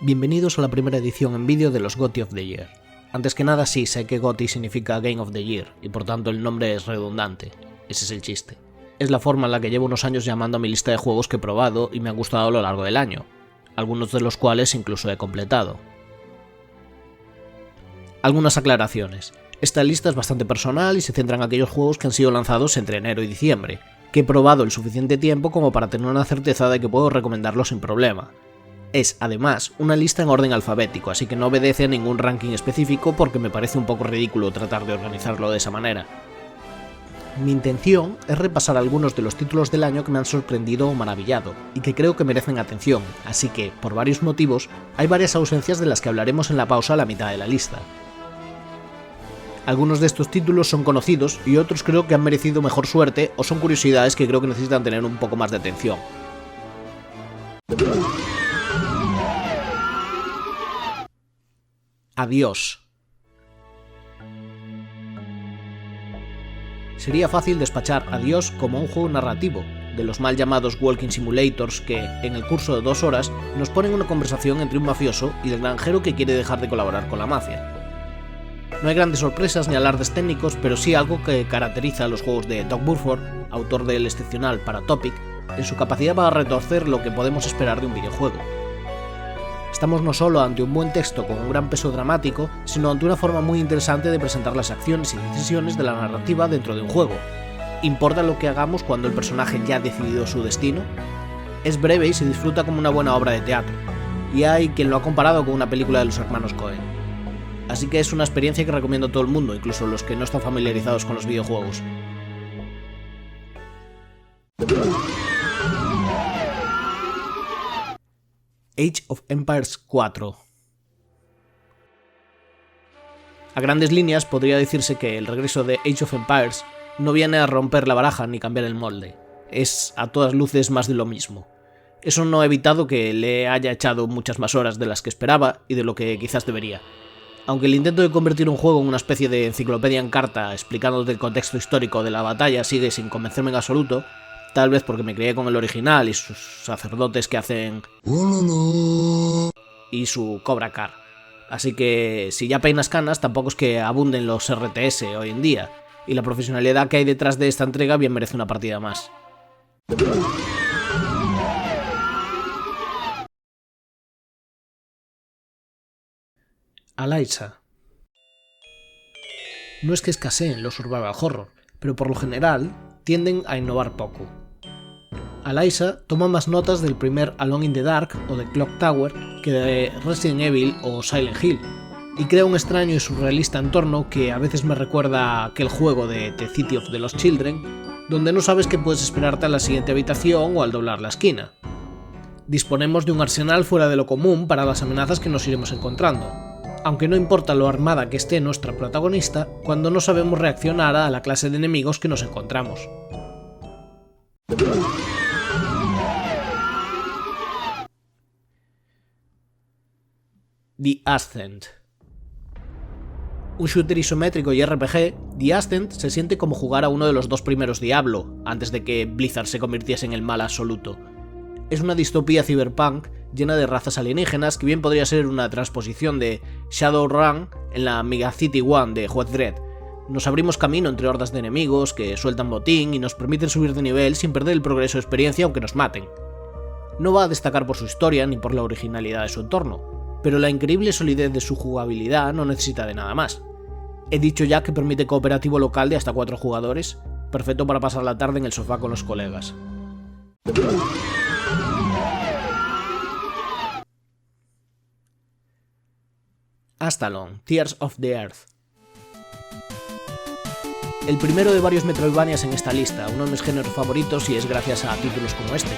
Bienvenidos a la primera edición en vídeo de los GOTY of the Year. Antes que nada sí sé que GOTY significa Game of the Year, y por tanto el nombre es redundante. Ese es el chiste. Es la forma en la que llevo unos años llamando a mi lista de juegos que he probado y me han gustado a lo largo del año, algunos de los cuales incluso he completado. Algunas aclaraciones. Esta lista es bastante personal y se centra en aquellos juegos que han sido lanzados entre enero y diciembre, que he probado el suficiente tiempo como para tener una certeza de que puedo recomendarlos sin problema. Es, además, una lista en orden alfabético, así que no obedece a ningún ranking específico porque me parece un poco ridículo tratar de organizarlo de esa manera. Mi intención es repasar algunos de los títulos del año que me han sorprendido o maravillado, y que creo que merecen atención, así que, por varios motivos, hay varias ausencias de las que hablaremos en la pausa a la mitad de la lista. Algunos de estos títulos son conocidos y otros creo que han merecido mejor suerte o son curiosidades que creo que necesitan tener un poco más de atención. Adiós. Sería fácil despachar Adiós como un juego narrativo, de los mal llamados walking simulators que, en el curso de 2 horas, nos ponen una conversación entre un mafioso y el granjero que quiere dejar de colaborar con la mafia. No hay grandes sorpresas ni alardes técnicos, pero sí algo que caracteriza a los juegos de Doug Burford, autor del excepcional Paratopic, en su capacidad para retorcer lo que podemos esperar de un videojuego. Estamos no solo ante un buen texto con un gran peso dramático, sino ante una forma muy interesante de presentar las acciones y decisiones de la narrativa dentro de un juego. ¿Importa lo que hagamos cuando el personaje ya ha decidido su destino? Es breve y se disfruta como una buena obra de teatro, y hay quien lo ha comparado con una película de los hermanos Coen. Así que es una experiencia que recomiendo a todo el mundo, incluso los que no están familiarizados con los videojuegos. Age of Empires 4. A grandes líneas podría decirse que el regreso de Age of Empires no viene a romper la baraja ni cambiar el molde, es a todas luces más de lo mismo. Eso no ha evitado que le haya echado muchas más horas de las que esperaba y de lo que quizás debería. Aunque el intento de convertir un juego en una especie de enciclopedia en carta explicándote el contexto histórico de la batalla sigue sin convencerme en absoluto, tal vez porque me crié con el original y sus sacerdotes que hacen y su Cobra Kai. Así que si ya peinas canas, tampoco es que abunden los RTS hoy en día, y la profesionalidad que hay detrás de esta entrega bien merece una partida más. Alyssa. No es que escaseen los survival horror, pero por lo general tienden a innovar poco. Alyssa toma más notas del primer Alone in the Dark o de Clock Tower que de Resident Evil o Silent Hill, y crea un extraño y surrealista entorno que a veces me recuerda a aquel juego de The City of the Lost Children, donde no sabes qué puedes esperarte a la siguiente habitación o al doblar la esquina. Disponemos de un arsenal fuera de lo común para las amenazas que nos iremos encontrando, aunque no importa lo armada que esté nuestra protagonista cuando no sabemos reaccionar a la clase de enemigos que nos encontramos. The Ascent. Un shooter isométrico y RPG, The Ascent se siente como jugar a uno de los 2 primeros Diablo, antes de que Blizzard se convirtiese en el mal absoluto. Es una distopía cyberpunk llena de razas alienígenas que bien podría ser una transposición de Shadowrun en la Megacity One de Juez Dredd. Nos abrimos camino entre hordas de enemigos que sueltan botín y nos permiten subir de nivel sin perder el progreso de experiencia aunque nos maten. No va a destacar por su historia ni por la originalidad de su entorno, pero la increíble solidez de su jugabilidad no necesita de nada más. He dicho ya que permite cooperativo local de hasta 4 jugadores, perfecto para pasar la tarde en el sofá con los colegas. Astalon, Tears of the Earth. El primero de varios Metroidvanias en esta lista, uno de mis géneros favoritos y es gracias a títulos como este.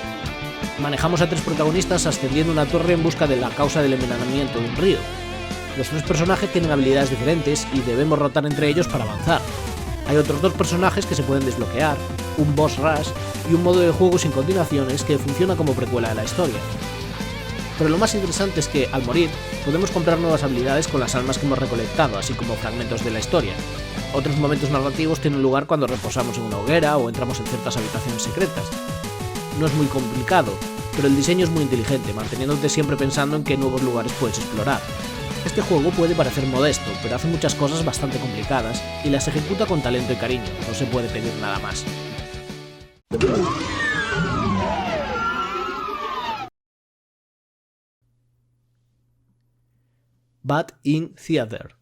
Manejamos a 3 protagonistas ascendiendo una torre en busca de la causa del envenenamiento de un río. Los 3 personajes tienen habilidades diferentes y debemos rotar entre ellos para avanzar. Hay otros 2 personajes que se pueden desbloquear, un boss rush y un modo de juego sin continuaciones que funciona como precuela de la historia. Pero lo más interesante es que, al morir, podemos comprar nuevas habilidades con las almas que hemos recolectado, así como fragmentos de la historia. Otros momentos narrativos tienen lugar cuando reposamos en una hoguera o entramos en ciertas habitaciones secretas. no es muy complicado, pero el diseño es muy inteligente, manteniéndote siempre pensando en qué nuevos lugares puedes explorar. Este juego puede parecer modesto, pero hace muchas cosas bastante complicadas y las ejecuta con talento y cariño, no se puede pedir nada más. Bad End Theater.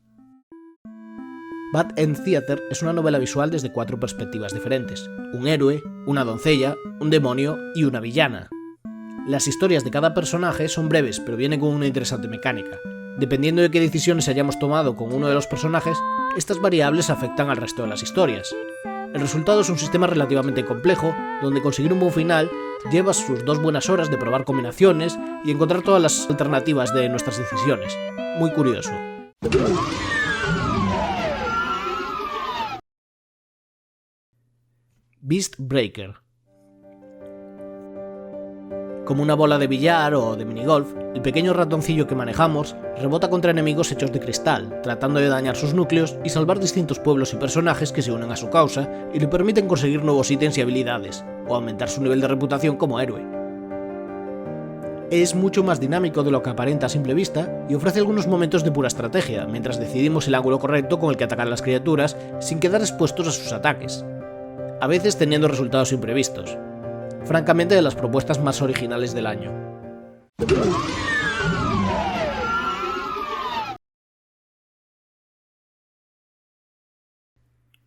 Bad End Theater es una novela visual desde 4 perspectivas diferentes: un héroe, una doncella, un demonio y una villana. Las historias de cada personaje son breves, pero vienen con una interesante mecánica. Dependiendo de qué decisiones hayamos tomado con uno de los personajes, estas variables afectan al resto de las historias. El resultado es un sistema relativamente complejo, donde conseguir un buen final lleva sus 2 buenas horas de probar combinaciones y encontrar todas las alternativas de nuestras decisiones. Muy curioso. Beast Breaker. Como una bola de billar o de minigolf, el pequeño ratoncillo que manejamos rebota contra enemigos hechos de cristal, tratando de dañar sus núcleos y salvar distintos pueblos y personajes que se unen a su causa y le permiten conseguir nuevos ítems y habilidades, o aumentar su nivel de reputación como héroe. Es mucho más dinámico de lo que aparenta a simple vista y ofrece algunos momentos de pura estrategia, mientras decidimos el ángulo correcto con el que atacar a las criaturas sin quedar expuestos a sus ataques, a veces teniendo resultados imprevistos. Francamente, de las propuestas más originales del año.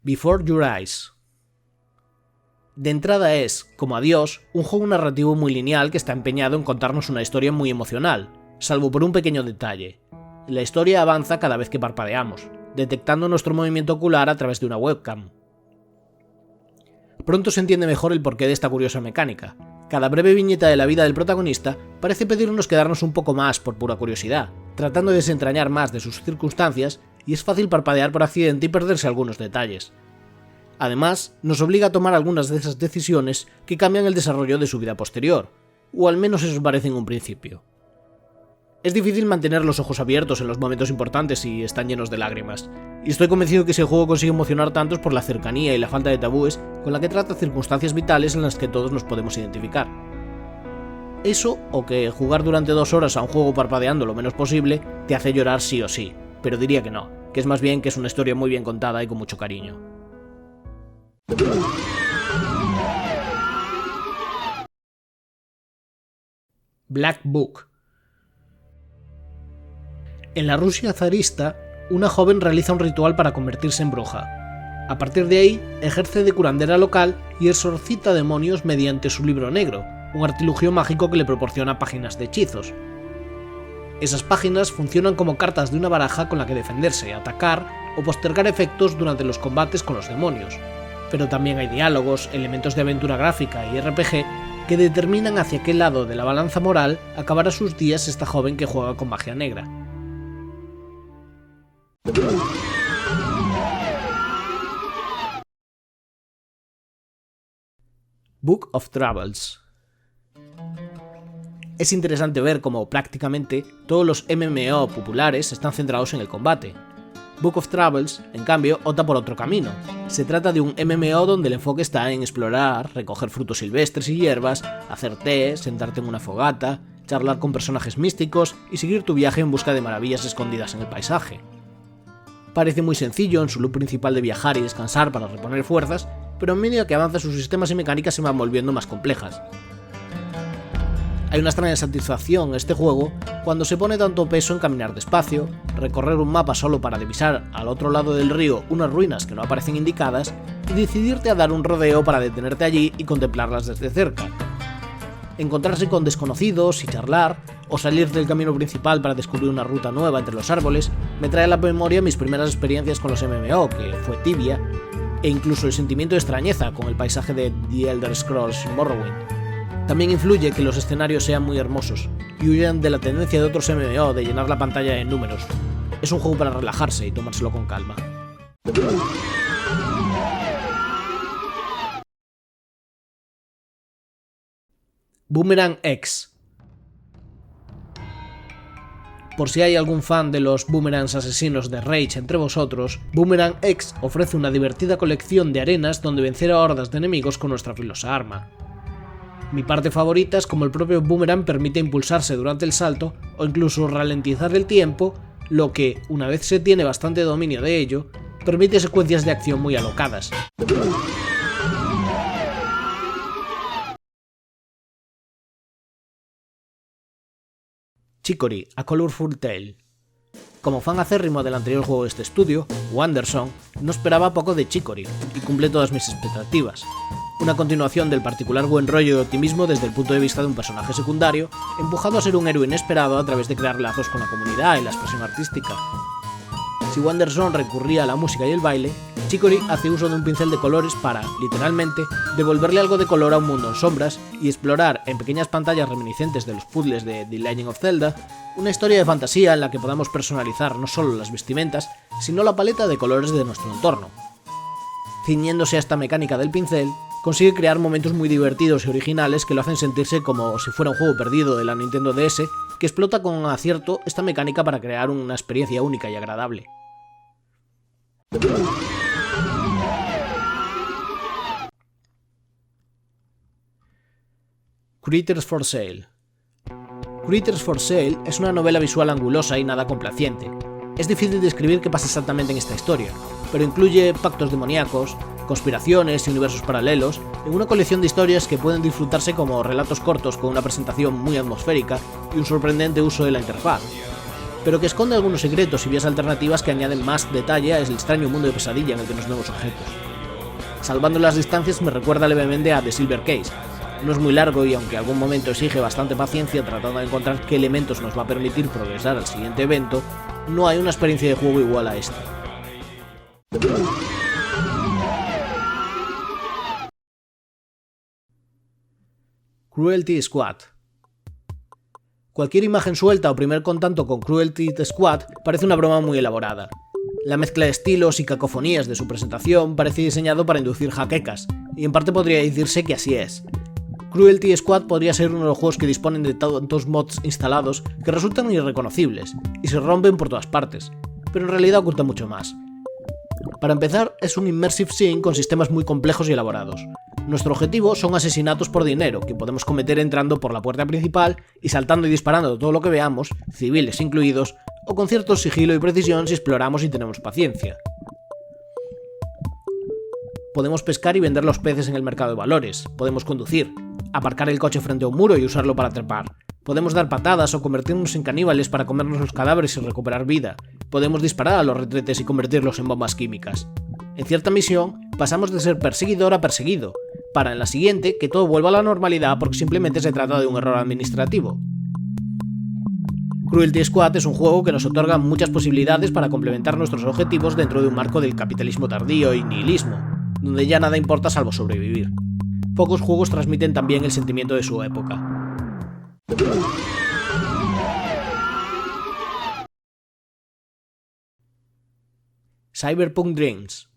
Before Your Eyes. De entrada es, como Adiós, un juego narrativo muy lineal que está empeñado en contarnos una historia muy emocional, salvo por un pequeño detalle. La historia avanza cada vez que parpadeamos, detectando nuestro movimiento ocular a través de una webcam. Pronto se entiende mejor el porqué de esta curiosa mecánica. Cada breve viñeta de la vida del protagonista parece pedirnos quedarnos un poco más por pura curiosidad, tratando de desentrañar más de sus circunstancias, y es fácil parpadear por accidente y perderse algunos detalles. Además, nos obliga a tomar algunas de esas decisiones que cambian el desarrollo de su vida posterior, o al menos eso parece en un principio. Es difícil mantener los ojos abiertos en los momentos importantes si están llenos de lágrimas, y estoy convencido que si el juego consigue emocionar tanto es por la cercanía y la falta de tabúes con la que trata circunstancias vitales en las que todos nos podemos identificar. Eso, o que jugar durante 2 horas a un juego parpadeando lo menos posible, te hace llorar sí o sí, pero diría que no, que es más bien que es una historia muy bien contada y con mucho cariño. Black Book. En la Rusia zarista, una joven realiza un ritual para convertirse en bruja. A partir de ahí, ejerce de curandera local y exorcita demonios mediante su libro negro, un artilugio mágico que le proporciona páginas de hechizos. Esas páginas funcionan como cartas de una baraja con la que defenderse, atacar o postergar efectos durante los combates con los demonios. Pero también hay diálogos, elementos de aventura gráfica y RPG que determinan hacia qué lado de la balanza moral acabará sus días esta joven que juega con magia negra. Book of Travels. Es interesante ver cómo prácticamente todos los MMO populares están centrados en el combate. Book of Travels, en cambio, opta por otro camino. Se trata de un MMO donde el enfoque está en explorar, recoger frutos silvestres y hierbas, hacer té, sentarte en una fogata, charlar con personajes místicos y seguir tu viaje en busca de maravillas escondidas en el paisaje. Parece muy sencillo en su loop principal de viajar y descansar para reponer fuerzas, pero en medida que avanza sus sistemas y mecánicas se van volviendo más complejas. Hay una extraña satisfacción en este juego cuando se pone tanto peso en caminar despacio, recorrer un mapa solo para divisar al otro lado del río unas ruinas que no aparecen indicadas y decidirte a dar un rodeo para detenerte allí y contemplarlas desde cerca. Encontrarse con desconocidos y charlar, o salir del camino principal para descubrir una ruta nueva entre los árboles, me trae a la memoria mis primeras experiencias con los MMO, que fue Tibia, e incluso el sentimiento de extrañeza con el paisaje de The Elder Scrolls Morrowind. También influye que los escenarios sean muy hermosos y huyan de la tendencia de otros MMO de llenar la pantalla de números. Es un juego para relajarse y tomárselo con calma. Boomerang X. Por si hay algún fan de los boomerangs asesinos de Rage entre vosotros, Boomerang X ofrece una divertida colección de arenas donde vencer a hordas de enemigos con nuestra filosa arma. Mi parte favorita es como el propio Boomerang permite impulsarse durante el salto o incluso ralentizar el tiempo, lo que, una vez se tiene bastante dominio de ello, permite secuencias de acción muy alocadas. Chicory, A Colorful Tale. Como fan acérrimo del anterior juego de este estudio, Wanderson, no esperaba poco de Chicory, y cumple todas mis expectativas. Una continuación del particular buen rollo y optimismo desde el punto de vista de un personaje secundario, empujado a ser un héroe inesperado a través de crear lazos con la comunidad y la expresión artística. Si Wanderson recurría a la música y el baile, Chicory hace uso de un pincel de colores para, literalmente, devolverle algo de color a un mundo en sombras y explorar, en pequeñas pantallas reminiscentes de los puzzles de The Legend of Zelda, una historia de fantasía en la que podamos personalizar no solo las vestimentas, sino la paleta de colores de nuestro entorno. Ciñéndose a esta mecánica del pincel, consigue crear momentos muy divertidos y originales que lo hacen sentirse como si fuera un juego perdido de la Nintendo DS, que explota con acierto esta mecánica para crear una experiencia única y agradable. Critters for Sale. Critters for Sale es una novela visual angulosa y nada complaciente. Es difícil describir qué pasa exactamente en esta historia, pero incluye pactos demoníacos, conspiraciones y universos paralelos en una colección de historias que pueden disfrutarse como relatos cortos con una presentación muy atmosférica y un sorprendente uso de la interfaz, pero que esconde algunos secretos y vías alternativas que añaden más detalle a ese extraño mundo de pesadilla en el que nos vemos objetos. Salvando las distancias me recuerda levemente a The Silver Case. No es muy largo y aunque algún momento exige bastante paciencia tratando de encontrar qué elementos nos va a permitir progresar al siguiente evento, no hay una experiencia de juego igual a esta. Cruelty Squad. Cualquier imagen suelta o primer contacto con Cruelty Squad parece una broma muy elaborada. La mezcla de estilos y cacofonías de su presentación parece diseñado para inducir jaquecas, y en parte podría decirse que así es. Cruelty Squad podría ser uno de los juegos que disponen de tantos mods instalados que resultan irreconocibles y se rompen por todas partes, pero en realidad oculta mucho más. Para empezar, es un immersive sim con sistemas muy complejos y elaborados. Nuestro objetivo son asesinatos por dinero, que podemos cometer entrando por la puerta principal y saltando y disparando todo lo que veamos, civiles incluidos, o con cierto sigilo y precisión si exploramos y tenemos paciencia. Podemos pescar y vender los peces en el mercado de valores, podemos conducir, aparcar el coche frente a un muro y usarlo para trepar, podemos dar patadas o convertirnos en caníbales para comernos los cadáveres y recuperar vida, podemos disparar a los retretes y convertirlos en bombas químicas. En cierta misión, pasamos de ser perseguidor a perseguido, para en la siguiente que todo vuelva a la normalidad porque simplemente se trata de un error administrativo. Cruelty Squad es un juego que nos otorga muchas posibilidades para complementar nuestros objetivos dentro de un marco del capitalismo tardío y nihilismo, donde ya nada importa salvo sobrevivir. Pocos juegos transmiten también el sentimiento de su época. Cyberpunk Dreams.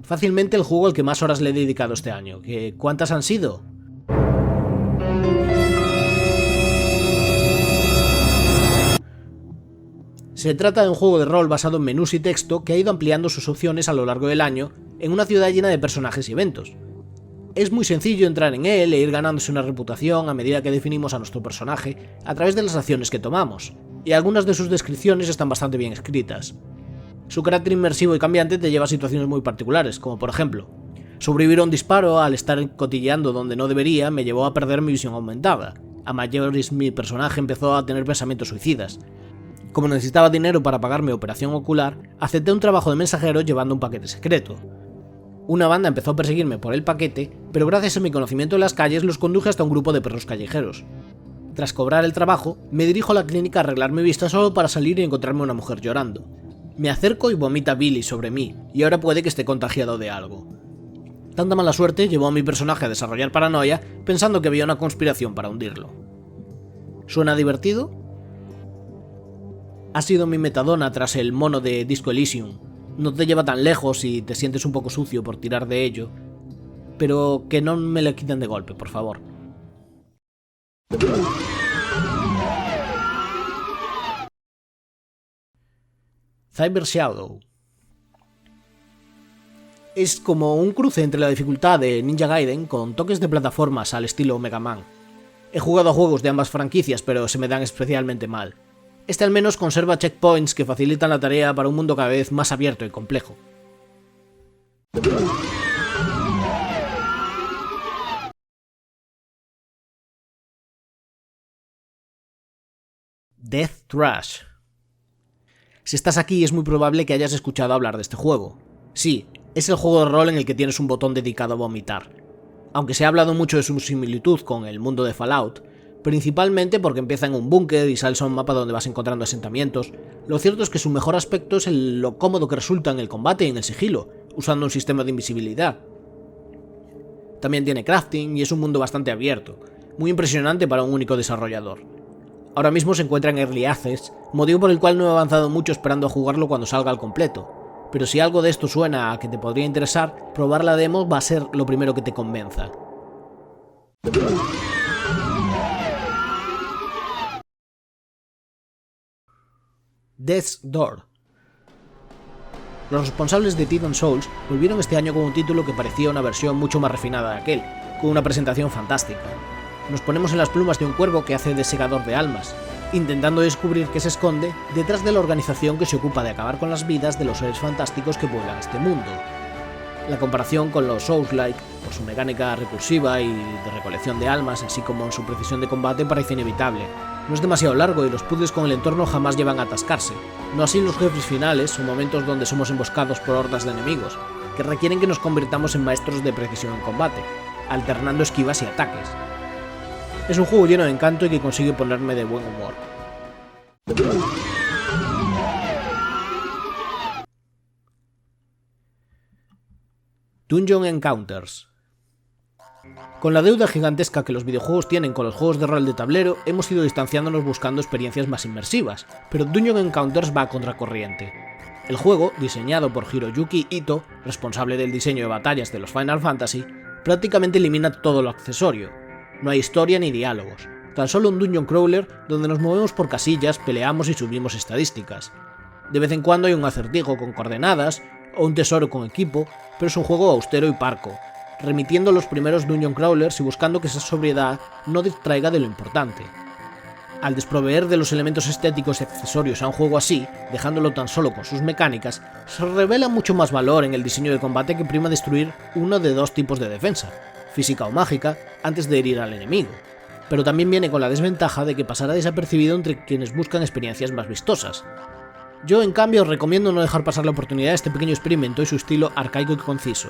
Fácilmente el juego al que más horas le he dedicado este año. ¿Cuántas han sido? Se trata de un juego de rol basado en menús y texto que ha ido ampliando sus opciones a lo largo del año en una ciudad llena de personajes y eventos. Es muy sencillo entrar en él e ir ganándose una reputación a medida que definimos a nuestro personaje a través de las acciones que tomamos, y algunas de sus descripciones están bastante bien escritas. Su carácter inmersivo y cambiante te lleva a situaciones muy particulares, como por ejemplo, sobrevivir a un disparo al estar cotilleando donde no debería me llevó a perder mi visión aumentada. A mayores mi personaje empezó a tener pensamientos suicidas. Como necesitaba dinero para pagar mi operación ocular, acepté un trabajo de mensajero llevando un paquete secreto. Una banda empezó a perseguirme por el paquete, pero gracias a mi conocimiento de las calles los conduje hasta un grupo de perros callejeros. Tras cobrar el trabajo, me dirijo a la clínica a arreglar mi vista solo para salir y encontrarme a una mujer llorando. Me acerco y vomita Billy sobre mí, y ahora puede que esté contagiado de algo. Tanta mala suerte llevó a mi personaje a desarrollar paranoia, pensando que había una conspiración para hundirlo. ¿Suena divertido? Ha sido mi metadona tras el mono de Disco Elysium. No te lleva tan lejos y te sientes un poco sucio por tirar de ello, pero que no me lo quiten de golpe, por favor. Cyber Shadow. Es como un cruce entre la dificultad de Ninja Gaiden con toques de plataformas al estilo Mega Man. He jugado a juegos de ambas franquicias, pero se me dan especialmente mal. Este al menos conserva checkpoints que facilitan la tarea para un mundo cada vez más abierto y complejo. Death Trash. Si estás aquí es muy probable que hayas escuchado hablar de este juego. Sí, es el juego de rol en el que tienes un botón dedicado a vomitar. Aunque se ha hablado mucho de su similitud con el mundo de Fallout, principalmente porque empieza en un búnker y sales a un mapa donde vas encontrando asentamientos, lo cierto es que su mejor aspecto es lo cómodo que resulta en el combate y en el sigilo, usando un sistema de invisibilidad. También tiene crafting y es un mundo bastante abierto, muy impresionante para un único desarrollador. Ahora mismo se encuentra en Early Access, motivo por el cual no he avanzado mucho esperando a jugarlo cuando salga al completo, pero si algo de esto suena a que te podría interesar, probar la demo va a ser lo primero que te convenza. Death's Door. Los responsables de Titan Souls volvieron este año con un título que parecía una versión mucho más refinada de aquel, con una presentación fantástica. Nos ponemos en las plumas de un cuervo que hace de segador de almas, intentando descubrir qué se esconde detrás de la organización que se ocupa de acabar con las vidas de los seres fantásticos que pueblan este mundo. La comparación con los Souls-like, por su mecánica recursiva y de recolección de almas, así como en su precisión de combate, parece inevitable. No es demasiado largo y los puzzles con el entorno jamás llevan a atascarse, no así los jefes finales o momentos donde somos emboscados por hordas de enemigos, que requieren que nos convirtamos en maestros de precisión en combate, alternando esquivas y ataques. Es un juego lleno de encanto y que consigue ponerme de buen humor. Dungeon Encounters. Con la deuda gigantesca que los videojuegos tienen con los juegos de rol de tablero, hemos ido distanciándonos buscando experiencias más inmersivas, pero Dungeon Encounters va a contracorriente. El juego, diseñado por Hiroyuki Ito, responsable del diseño de batallas de los Final Fantasy, prácticamente elimina todo lo accesorio. No hay historia ni diálogos, tan solo un dungeon crawler donde nos movemos por casillas, peleamos y subimos estadísticas. De vez en cuando hay un acertijo con coordenadas o un tesoro con equipo, pero es un juego austero y parco, remitiendo a los primeros dungeon crawlers y buscando que esa sobriedad no distraiga de lo importante. Al desproveer de los elementos estéticos y accesorios a un juego así, dejándolo tan solo con sus mecánicas, se revela mucho más valor en el diseño de combate que prima destruir uno de dos tipos de defensa, física o mágica, antes de herir al enemigo, pero también viene con la desventaja de que pasará desapercibido entre quienes buscan experiencias más vistosas. Yo, en cambio, os recomiendo no dejar pasar la oportunidad de este pequeño experimento y su estilo arcaico y conciso.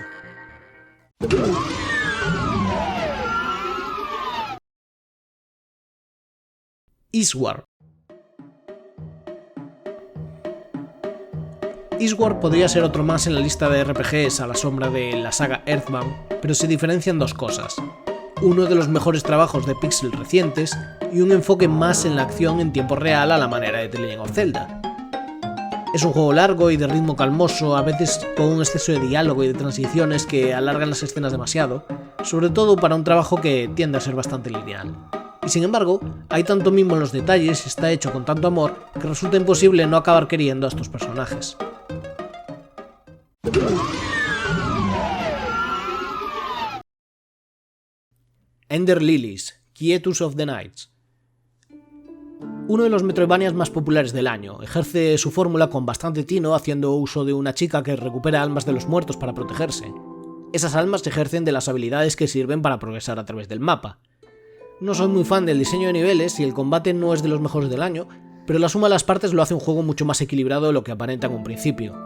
Eastward. Eastward podría ser otro más en la lista de RPGs a la sombra de la saga Earthbound, pero se diferencian dos cosas: uno de los mejores trabajos de pixel recientes y un enfoque más en la acción en tiempo real a la manera de The Legend of Zelda. Es un juego largo y de ritmo calmoso, a veces con un exceso de diálogo y de transiciones que alargan las escenas demasiado, sobre todo para un trabajo que tiende a ser bastante lineal. Y sin embargo, hay tanto mimo en los detalles y está hecho con tanto amor que resulta imposible no acabar queriendo a estos personajes. Ender Lilies, Quietus of the Nights. Uno de los Metroidvanias más populares del año, ejerce su fórmula con bastante tino haciendo uso de una chica que recupera almas de los muertos para protegerse. Esas almas se ejercen de las habilidades que sirven para progresar a través del mapa. No soy muy fan del diseño de niveles y el combate no es de los mejores del año, pero la suma de las partes lo hace un juego mucho más equilibrado de lo que aparenta en un principio.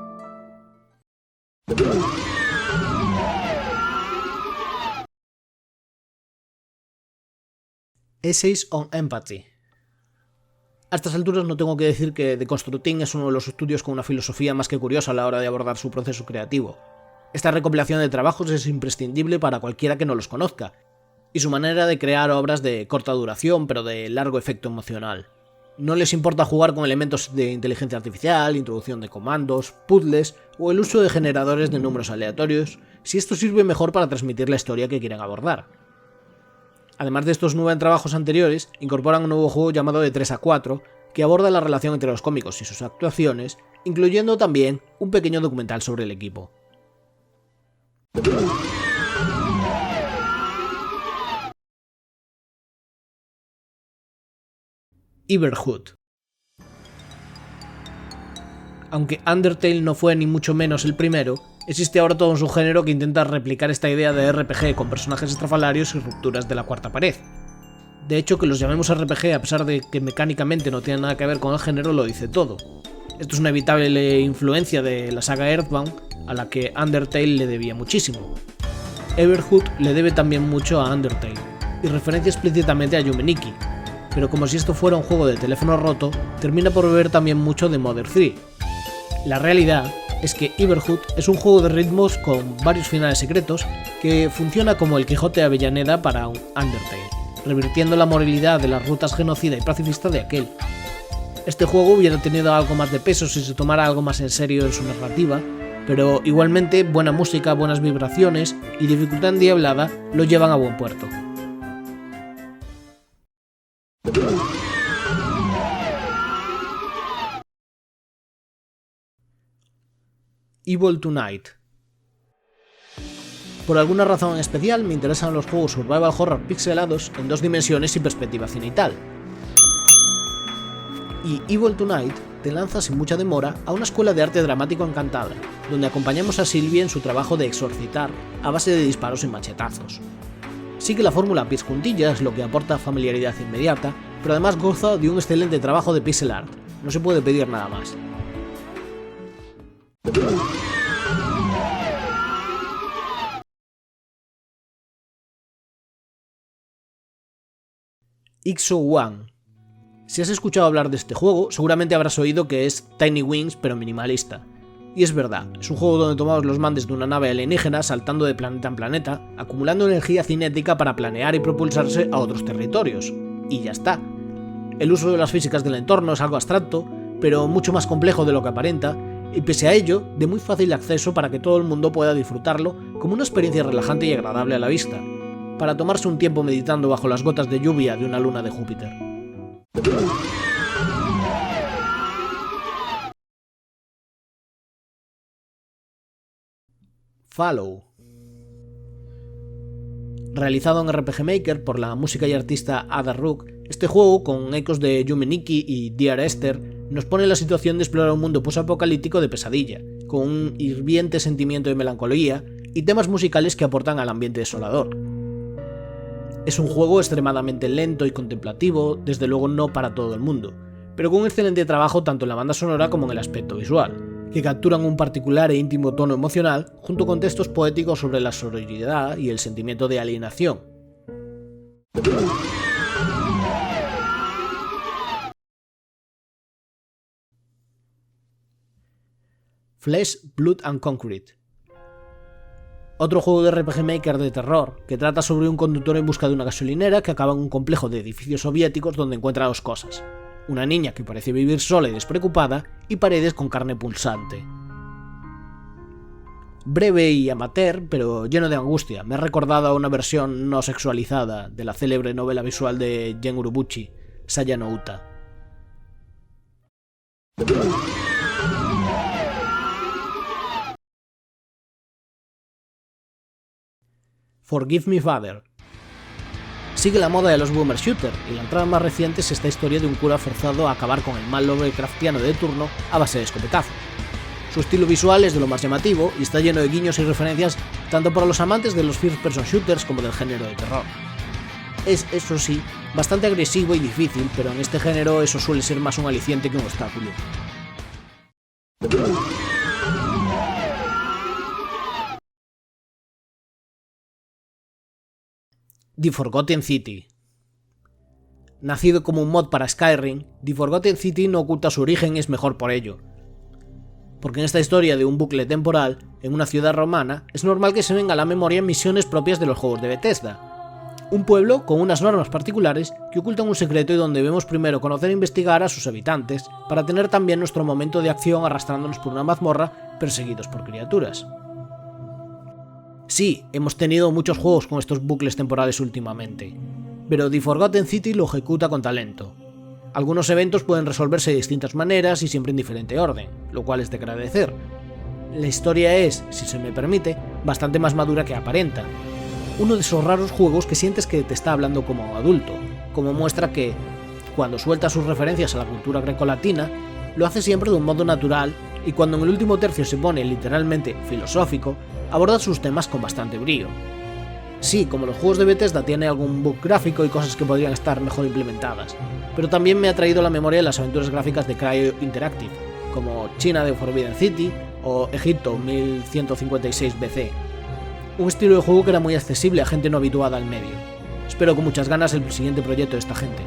Essays on Empathy. A estas alturas no tengo que decir que The Constructing es uno de los estudios con una filosofía más que curiosa a la hora de abordar su proceso creativo. Esta recopilación de trabajos es imprescindible para cualquiera que no los conozca, y su manera de crear obras de corta duración pero de largo efecto emocional. No les importa jugar con elementos de inteligencia artificial, introducción de comandos, puzzles o el uso de generadores de números aleatorios, si esto sirve mejor para transmitir la historia que quieren abordar. Además de estos 9 trabajos anteriores, incorporan un nuevo juego llamado De 3 a 4, que aborda la relación entre los cómicos y sus actuaciones, incluyendo también un pequeño documental sobre el equipo. Everhood. Aunque Undertale no fue ni mucho menos el primero, existe ahora todo un subgénero que intenta replicar esta idea de RPG con personajes estrafalarios y rupturas de la cuarta pared. De hecho, que los llamemos RPG a pesar de que mecánicamente no tienen nada que ver con el género lo dice todo. Esto es una evitable influencia de la saga Earthbound, a la que Undertale le debía muchísimo. Everhood le debe también mucho a Undertale, y referencia explícitamente a Yume Nikki, pero como si esto fuera un juego de teléfono roto, termina por beber también mucho de Mother 3. La realidad es que Everhood es un juego de ritmos con varios finales secretos que funciona como el Quijote de Avellaneda para un Undertale, revirtiendo la moralidad de las rutas genocida y pacifista de aquel. Este juego hubiera tenido algo más de peso si se tomara algo más en serio en su narrativa, pero igualmente buena música, buenas vibraciones y dificultad endiablada lo llevan a buen puerto. Evil Tonight. Por alguna razón especial me interesan los juegos survival horror pixelados en 2 dimensiones y perspectiva cenital. Y Evil Tonight te lanza sin mucha demora a una escuela de arte dramático encantada, donde acompañamos a Sylvie en su trabajo de exorcitar a base de disparos y machetazos. Sigue la fórmula pies juntillas, lo que aporta familiaridad inmediata, pero además goza de un excelente trabajo de pixel art, no se puede pedir nada más. XO1. Si has escuchado hablar de este juego, seguramente habrás oído que es Tiny Wings pero minimalista. Y es verdad, es un juego donde tomamos los mandos de una nave alienígena saltando de planeta en planeta, acumulando energía cinética para planear y propulsarse a otros territorios. Y ya está. El uso de las físicas del entorno es algo abstracto, pero mucho más complejo de lo que aparenta, y pese a ello, de muy fácil acceso para que todo el mundo pueda disfrutarlo como una experiencia relajante y agradable a la vista, para tomarse un tiempo meditando bajo las gotas de lluvia de una luna de Júpiter. Follow. Realizado en RPG Maker por la música y artista Ada Rook, este juego, con ecos de Yume Nikki y Dear Esther, nos pone en la situación de explorar un mundo posapocalíptico de pesadilla, con un hirviente sentimiento de melancolía y temas musicales que aportan al ambiente desolador. Es un juego extremadamente lento y contemplativo, desde luego no para todo el mundo, pero con un excelente trabajo tanto en la banda sonora como en el aspecto visual, que capturan un particular e íntimo tono emocional junto con textos poéticos sobre la sororidad y el sentimiento de alienación. Flesh, Blood and Concrete. Otro juego de RPG Maker de terror, que trata sobre un conductor en busca de una gasolinera que acaba en un complejo de edificios soviéticos donde encuentra 2 cosas: una niña que parece vivir sola y despreocupada, y paredes con carne pulsante. Breve y amateur, pero lleno de angustia, me ha recordado a una versión no sexualizada de la célebre novela visual de Gen Urobuchi, Saya no Uta. Forgive Me Father. Sigue la moda de los boomer shooter, y la entrada más reciente es esta historia de un cura forzado a acabar con el mal Lovecraftiano de turno a base de escopetazo. Su estilo visual es de lo más llamativo y está lleno de guiños y referencias tanto para los amantes de los first person shooters como del género de terror. Es, eso sí, bastante agresivo y difícil, pero en este género eso suele ser más un aliciente que un obstáculo. The Forgotten City. Nacido como un mod para Skyrim, The Forgotten City no oculta su origen y es mejor por ello. Porque en esta historia de un bucle temporal, en una ciudad romana, es normal que se venga a la memoria misiones propias de los juegos de Bethesda. Un pueblo con unas normas particulares que ocultan un secreto y donde debemos primero conocer e investigar a sus habitantes, para tener también nuestro momento de acción arrastrándonos por una mazmorra perseguidos por criaturas. Sí, hemos tenido muchos juegos con estos bucles temporales últimamente, pero The Forgotten City lo ejecuta con talento. Algunos eventos pueden resolverse de distintas maneras y siempre en diferente orden, lo cual es de agradecer. La historia es, si se me permite, bastante más madura que aparenta. Uno de esos raros juegos que sientes que te está hablando como adulto, como muestra que, cuando suelta sus referencias a la cultura grecolatina, lo hace siempre de un modo natural y cuando en el último tercio se pone literalmente filosófico, aborda sus temas con bastante brío. Sí, como los juegos de Bethesda tiene algún bug gráfico y cosas que podrían estar mejor implementadas, pero también me ha traído a la memoria las aventuras gráficas de Cryo Interactive, como China de Forbidden City o Egipto 1156 BC. Un estilo de juego que era muy accesible a gente no habituada al medio. Espero con muchas ganas el siguiente proyecto de esta gente.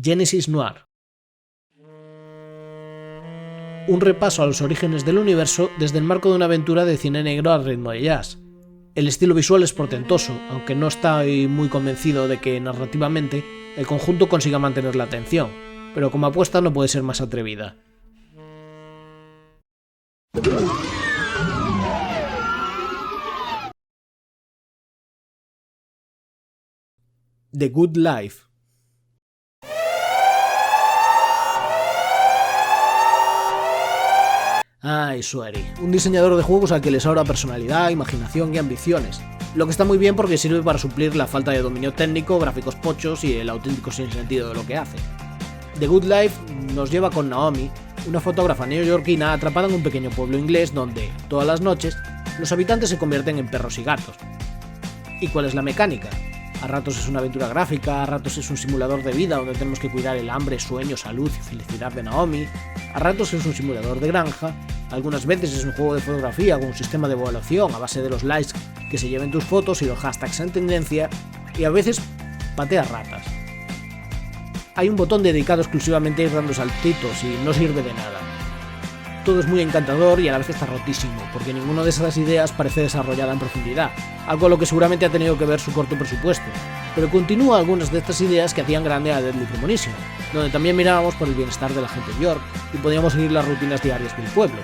Genesis Noir. Un repaso a los orígenes del universo desde el marco de una aventura de cine negro al ritmo de jazz. El estilo visual es portentoso, aunque no estoy muy convencido de que narrativamente el conjunto consiga mantener la atención, pero como apuesta no puede ser más atrevida. The Good Life. Ay, Swery, un diseñador de juegos al que le sobra personalidad, imaginación y ambiciones, lo que está muy bien porque sirve para suplir la falta de dominio técnico, gráficos pochos y el auténtico sinsentido de lo que hace. The Good Life nos lleva con Naomi, una fotógrafa neoyorquina atrapada en un pequeño pueblo inglés donde, todas las noches, los habitantes se convierten en perros y gatos. ¿Y cuál es la mecánica? A ratos es una aventura gráfica, a ratos es un simulador de vida donde tenemos que cuidar el hambre, sueño, salud y felicidad de Naomi, a ratos es un simulador de granja, algunas veces es un juego de fotografía con un sistema de evaluación a base de los likes que se lleven tus fotos y los hashtags en tendencia, y a veces patea ratas. Hay un botón dedicado exclusivamente a ir dando saltitos y no sirve de nada. Todo es muy encantador y a la vez está rotísimo, porque ninguna de esas ideas parece desarrollada en profundidad, algo a lo que seguramente ha tenido que ver su corto presupuesto, pero continúa algunas de estas ideas que hacían grande a Deadly Premonition, donde también mirábamos por el bienestar de la gente de York y podíamos seguir las rutinas diarias del pueblo.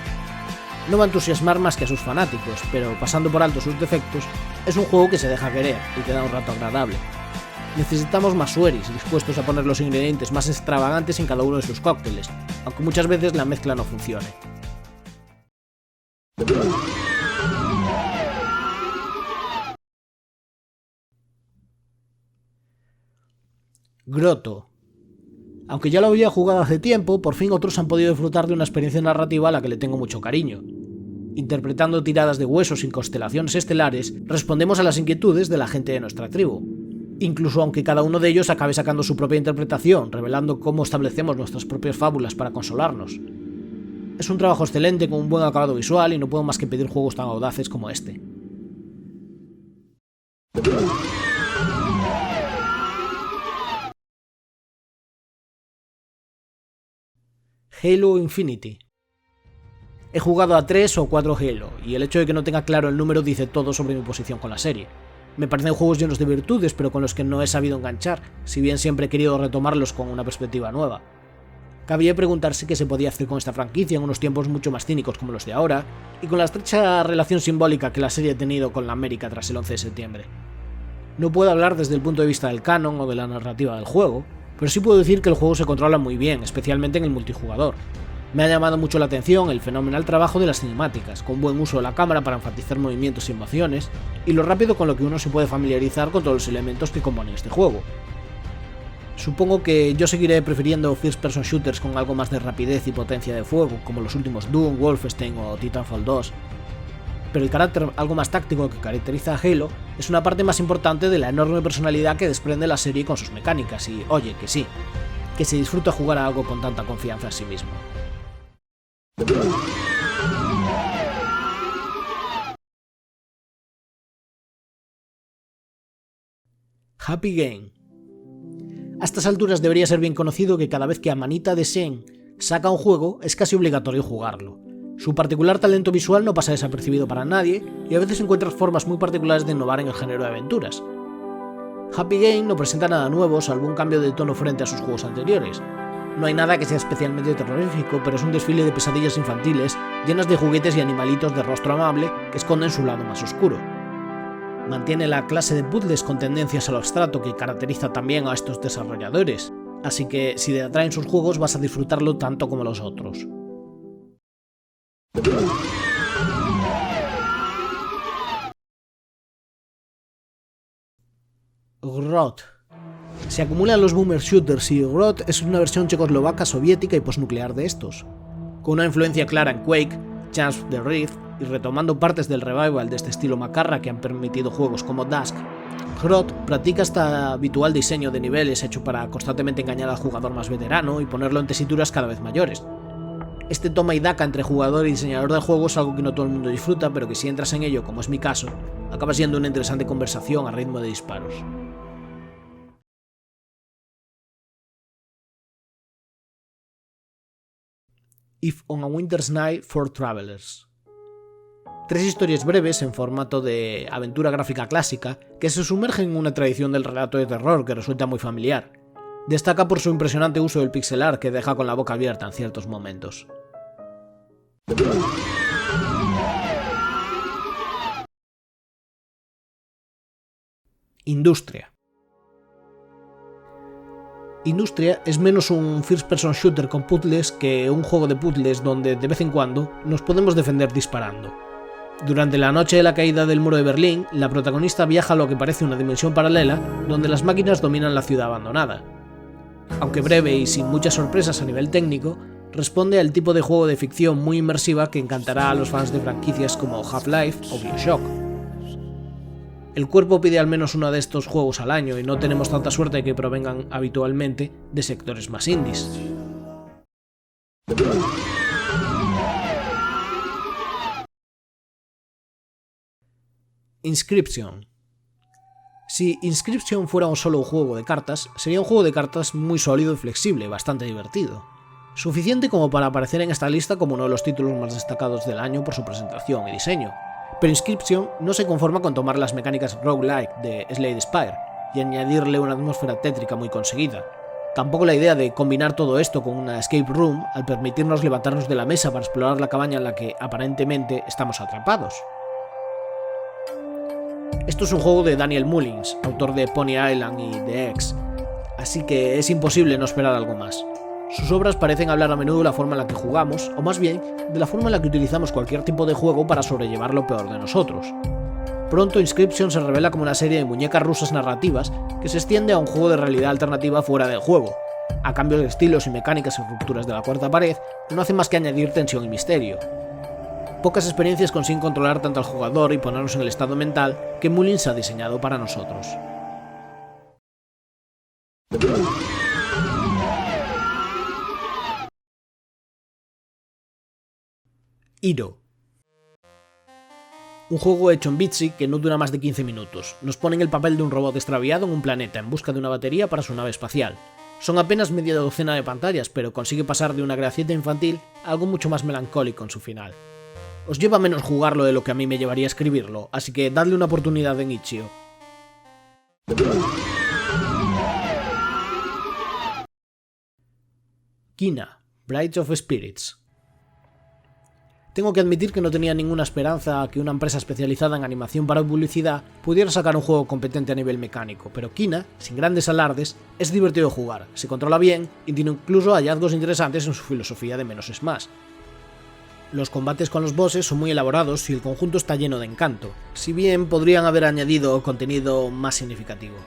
No va a entusiasmar más que a sus fanáticos, pero pasando por alto sus defectos, es un juego que se deja querer y te da un rato agradable. Necesitamos más Sweries dispuestos a poner los ingredientes más extravagantes en cada uno de sus cócteles, aunque muchas veces la mezcla no funcione. Grotto. Aunque ya lo había jugado hace tiempo, por fin otros han podido disfrutar de una experiencia narrativa a la que le tengo mucho cariño. Interpretando tiradas de huesos y constelaciones estelares, respondemos a las inquietudes de la gente de nuestra tribu. Incluso aunque cada uno de ellos acabe sacando su propia interpretación, revelando cómo establecemos nuestras propias fábulas para consolarnos. Es un trabajo excelente con un buen acabado visual y no puedo más que pedir juegos tan audaces como este. Halo Infinity. He jugado a 3 o 4 Halo, y el hecho de que no tenga claro el número dice todo sobre mi posición con la serie. Me parecen juegos llenos de virtudes, pero con los que no he sabido enganchar, si bien siempre he querido retomarlos con una perspectiva nueva. Cabía preguntarse qué se podía hacer con esta franquicia en unos tiempos mucho más cínicos como los de ahora, y con la estrecha relación simbólica que la serie ha tenido con la América tras el 11 de septiembre. No puedo hablar desde el punto de vista del canon o de la narrativa del juego, pero sí puedo decir que el juego se controla muy bien, especialmente en el multijugador. Me ha llamado mucho la atención el fenomenal trabajo de las cinemáticas, con buen uso de la cámara para enfatizar movimientos y emociones, y lo rápido con lo que uno se puede familiarizar con todos los elementos que componen este juego. Supongo que yo seguiré prefiriendo first person shooters con algo más de rapidez y potencia de fuego, como los últimos Doom, Wolfenstein o Titanfall 2, pero el carácter algo más táctico que caracteriza a Halo es una parte más importante de la enorme personalidad que desprende la serie con sus mecánicas y, oye, que sí, que se disfruta jugar a algo con tanta confianza en sí mismo. Happy Game. A estas alturas debería ser bien conocido que cada vez que Amanita Dessen saca un juego es casi obligatorio jugarlo. Su particular talento visual no pasa desapercibido para nadie y a veces encuentras formas muy particulares de innovar en el género de aventuras. Happy Game no presenta nada nuevo salvo un cambio de tono frente a sus juegos anteriores. No hay nada que sea especialmente terrorífico, pero es un desfile de pesadillas infantiles llenas de juguetes y animalitos de rostro amable que esconden su lado más oscuro. Mantiene la clase de puzzles con tendencias a lo abstracto que caracteriza también a estos desarrolladores, así que si te atraen sus juegos vas a disfrutarlo tanto como los otros. Grot. Se acumulan los boomer shooters y Grot es una versión checoslovaca, soviética y postnuclear de estos. Con una influencia clara en Quake, Chance of the Rift y retomando partes del revival de este estilo macarra que han permitido juegos como Dusk, Grot practica este habitual diseño de niveles hecho para constantemente engañar al jugador más veterano y ponerlo en tesituras cada vez mayores. Este toma y daca entre jugador y diseñador del juego es algo que no todo el mundo disfruta, pero que si entras en ello, como es mi caso, acaba siendo una interesante conversación a ritmo de disparos. If on a Winter's Night for Travelers. 3 historias breves en formato de aventura gráfica clásica que se sumergen en una tradición del relato de terror que resulta muy familiar. Destaca por su impresionante uso del pixel art que deja con la boca abierta en ciertos momentos. Industria. Industria es menos un first-person shooter con puzzles que un juego de puzzles donde de vez en cuando nos podemos defender disparando. Durante la noche de la caída del muro de Berlín, la protagonista viaja a lo que parece una dimensión paralela donde las máquinas dominan la ciudad abandonada. Aunque breve y sin muchas sorpresas a nivel técnico, responde al tipo de juego de ficción muy inmersiva que encantará a los fans de franquicias como Half-Life o BioShock. El cuerpo pide al menos uno de estos juegos al año y no tenemos tanta suerte de que provengan habitualmente de sectores más indies. Inscription. Si Inscription fuera solo un juego de cartas, sería un juego de cartas muy sólido y flexible, bastante divertido. Suficiente como para aparecer en esta lista como uno de los títulos más destacados del año por su presentación y diseño. Pero Inscription no se conforma con tomar las mecánicas roguelike de Slade Spire y añadirle una atmósfera tétrica muy conseguida. Tampoco la idea de combinar todo esto con una escape room al permitirnos levantarnos de la mesa para explorar la cabaña en la que aparentemente estamos atrapados. Esto es un juego de Daniel Mullins, autor de Pony Island y The X, así que es imposible no esperar algo más. Sus obras parecen hablar a menudo de la forma en la que jugamos, o más bien, de la forma en la que utilizamos cualquier tipo de juego para sobrellevar lo peor de nosotros. Pronto Inscription se revela como una serie de muñecas rusas narrativas que se extiende a un juego de realidad alternativa fuera del juego, a cambios de estilos y mecánicas y rupturas de la cuarta pared, no hace más que añadir tensión y misterio. Pocas experiencias consiguen controlar tanto al jugador y ponernos en el estado mental que Mullins ha diseñado para nosotros. Hero. Un juego hecho en Bitsy que no dura más de 15 minutos. Nos pone en el papel de un robot extraviado en un planeta en busca de una batería para su nave espacial. Son apenas media docena de pantallas, pero consigue pasar de una gracieta infantil a algo mucho más melancólico en su final. Os lleva menos jugarlo de lo que a mí me llevaría a escribirlo, así que dadle una oportunidad en Itch.io. Kina, Brides of Spirits. Tengo que admitir que no tenía ninguna esperanza a que una empresa especializada en animación para publicidad pudiera sacar un juego competente a nivel mecánico, pero Kina, sin grandes alardes, es divertido de jugar, se controla bien y tiene incluso hallazgos interesantes en su filosofía de menos es más. Los combates con los bosses son muy elaborados y el conjunto está lleno de encanto, si bien podrían haber añadido contenido más significativo.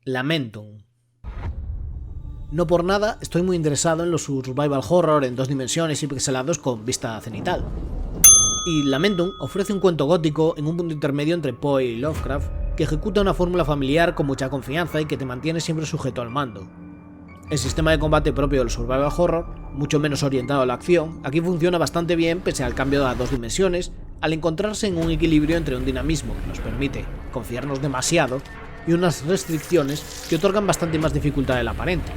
Lamentum. No por nada estoy muy interesado en los survival horror en 2 dimensiones y pixelados con vista cenital. Y Lamentum ofrece un cuento gótico en un punto intermedio entre Poe y Lovecraft que ejecuta una fórmula familiar con mucha confianza y que te mantiene siempre sujeto al mando. El sistema de combate propio del survival horror, mucho menos orientado a la acción, aquí funciona bastante bien pese al cambio a 2 dimensiones, al encontrarse en un equilibrio entre un dinamismo que nos permite confiarnos demasiado y unas restricciones que otorgan bastante más dificultad del aparente.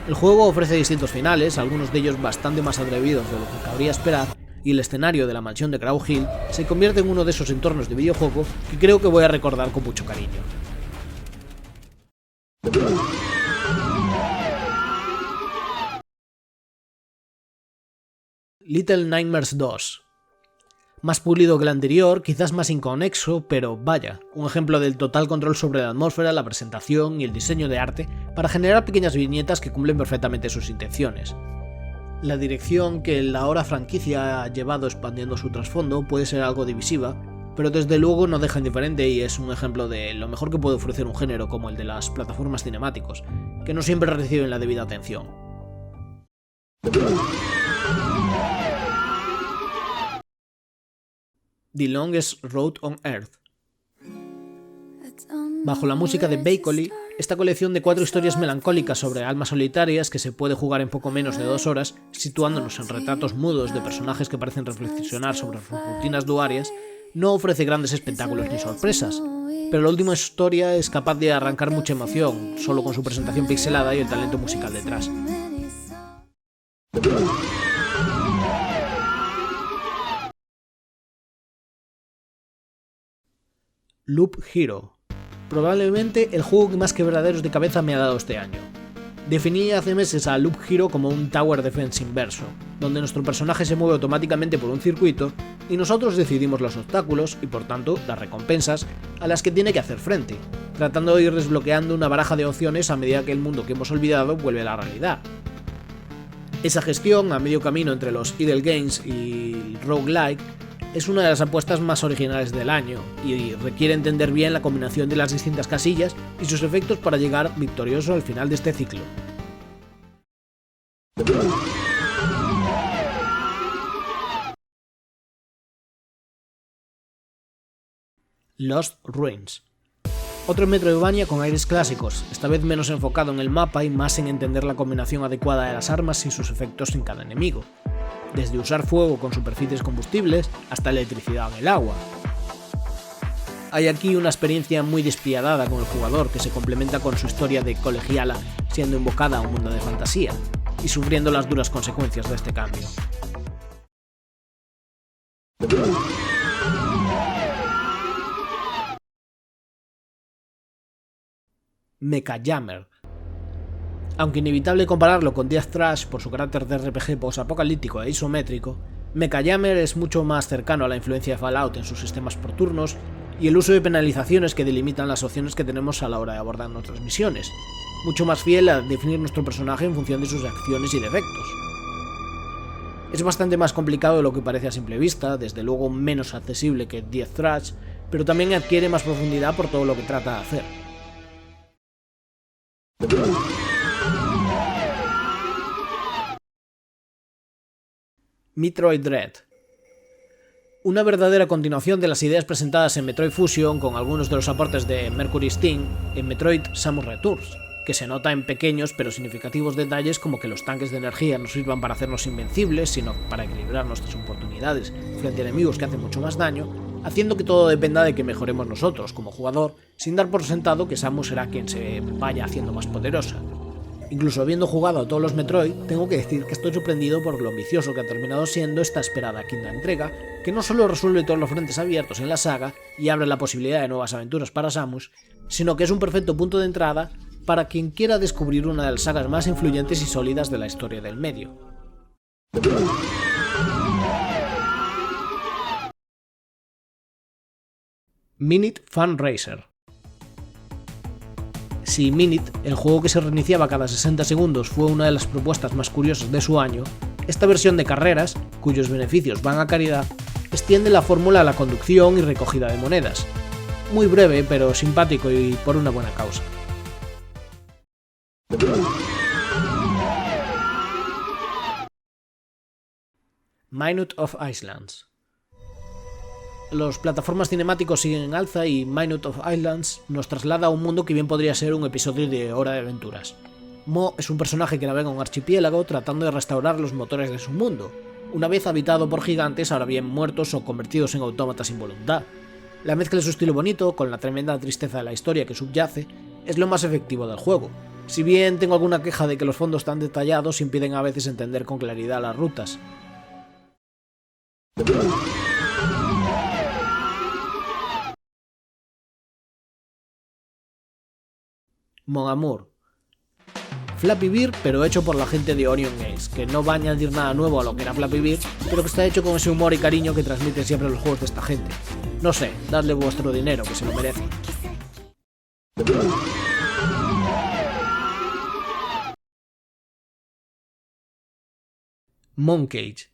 El juego ofrece distintos finales, algunos de ellos bastante más atrevidos de lo que cabría esperar, y el escenario de la mansión de Crow Hill se convierte en uno de esos entornos de videojuego que creo que voy a recordar con mucho cariño. Little Nightmares 2. Más pulido que el anterior, quizás más inconexo, pero vaya, un ejemplo del total control sobre la atmósfera, la presentación y el diseño de arte para generar pequeñas viñetas que cumplen perfectamente sus intenciones. La dirección que la ahora franquicia ha llevado expandiendo su trasfondo puede ser algo divisiva, pero desde luego no deja indiferente y es un ejemplo de lo mejor que puede ofrecer un género como el de las plataformas cinemáticos, que no siempre reciben la debida atención. The Longest Road on Earth. Bajo la música de Bakeley, esta colección de 4 historias melancólicas sobre almas solitarias que se puede jugar en poco menos de 2 horas, situándonos en retratos mudos de personajes que parecen reflexionar sobre sus rutinas diarias, no ofrece grandes espectáculos ni sorpresas, pero la última historia es capaz de arrancar mucha emoción, solo con su presentación pixelada y el talento musical detrás. Loop Hero. Probablemente el juego que más quebraderos de cabeza me ha dado este año. Definí hace meses a Loop Hero como un Tower Defense inverso, donde nuestro personaje se mueve automáticamente por un circuito y nosotros decidimos los obstáculos y por tanto las recompensas a las que tiene que hacer frente, tratando de ir desbloqueando una baraja de opciones a medida que el mundo que hemos olvidado vuelve a la realidad. Esa gestión, a medio camino entre los idle games y el roguelike, es una de las apuestas más originales del año y requiere entender bien la combinación de las distintas casillas y sus efectos para llegar victorioso al final de este ciclo. Lost Ruins. Otro Metroidvania con aires clásicos, esta vez menos enfocado en el mapa y más en entender la combinación adecuada de las armas y sus efectos en cada enemigo, desde usar fuego con superficies combustibles hasta electricidad en el agua. Hay aquí una experiencia muy despiadada con el jugador que se complementa con su historia de colegiala siendo invocada a un mundo de fantasía y sufriendo las duras consecuencias de este cambio. Mecha Jammer. Aunque inevitable compararlo con Death Trash por su carácter de RPG post-apocalíptico e isométrico, Mecha Jammer es mucho más cercano a la influencia de Fallout en sus sistemas por turnos y el uso de penalizaciones que delimitan las opciones que tenemos a la hora de abordar nuestras misiones, mucho más fiel a definir nuestro personaje en función de sus acciones y defectos. Es bastante más complicado de lo que parece a simple vista, desde luego menos accesible que Death Trash, pero también adquiere más profundidad por todo lo que trata de hacer. Metroid Dread. Una verdadera continuación de las ideas presentadas en Metroid Fusion con algunos de los aportes de Mercury Steam en Metroid Samus Returns, que se nota en pequeños pero significativos detalles como que los tanques de energía no sirvan para hacernos invencibles, sino para equilibrar nuestras oportunidades frente a enemigos que hacen mucho más daño, haciendo que todo dependa de que mejoremos nosotros como jugador, sin dar por sentado que Samus será quien se vaya haciendo más poderosa. Incluso habiendo jugado a todos los Metroid, tengo que decir que estoy sorprendido por lo ambicioso que ha terminado siendo esta esperada quinta entrega, que no solo resuelve todos los frentes abiertos en la saga y abre la posibilidad de nuevas aventuras para Samus, sino que es un perfecto punto de entrada para quien quiera descubrir una de las sagas más influyentes y sólidas de la historia del medio. Minute Fun Racer. Si Minute, el juego que se reiniciaba cada 60 segundos, fue una de las propuestas más curiosas de su año, esta versión de carreras, cuyos beneficios van a caridad, extiende la fórmula a la conducción y recogida de monedas. Muy breve, pero simpático y por una buena causa. Minute of Islands. Los plataformas cinemáticos siguen en alza y Minute of Islands nos traslada a un mundo que bien podría ser un episodio de Hora de Aventuras. Mo es un personaje que navega un archipiélago tratando de restaurar los motores de su mundo, una vez habitado por gigantes ahora bien muertos o convertidos en autómatas sin voluntad. La mezcla de su estilo bonito con la tremenda tristeza de la historia que subyace es lo más efectivo del juego. Si bien tengo alguna queja de que los fondos tan detallados impiden a veces entender con claridad las rutas. Mon Amour. Flappy Bird, pero hecho por la gente de Orion Games, que no va a añadir nada nuevo a lo que era Flappy Bird, pero que está hecho con ese humor y cariño que transmiten siempre los juegos de esta gente. No sé, dadle vuestro dinero, que se lo merece. Moncage.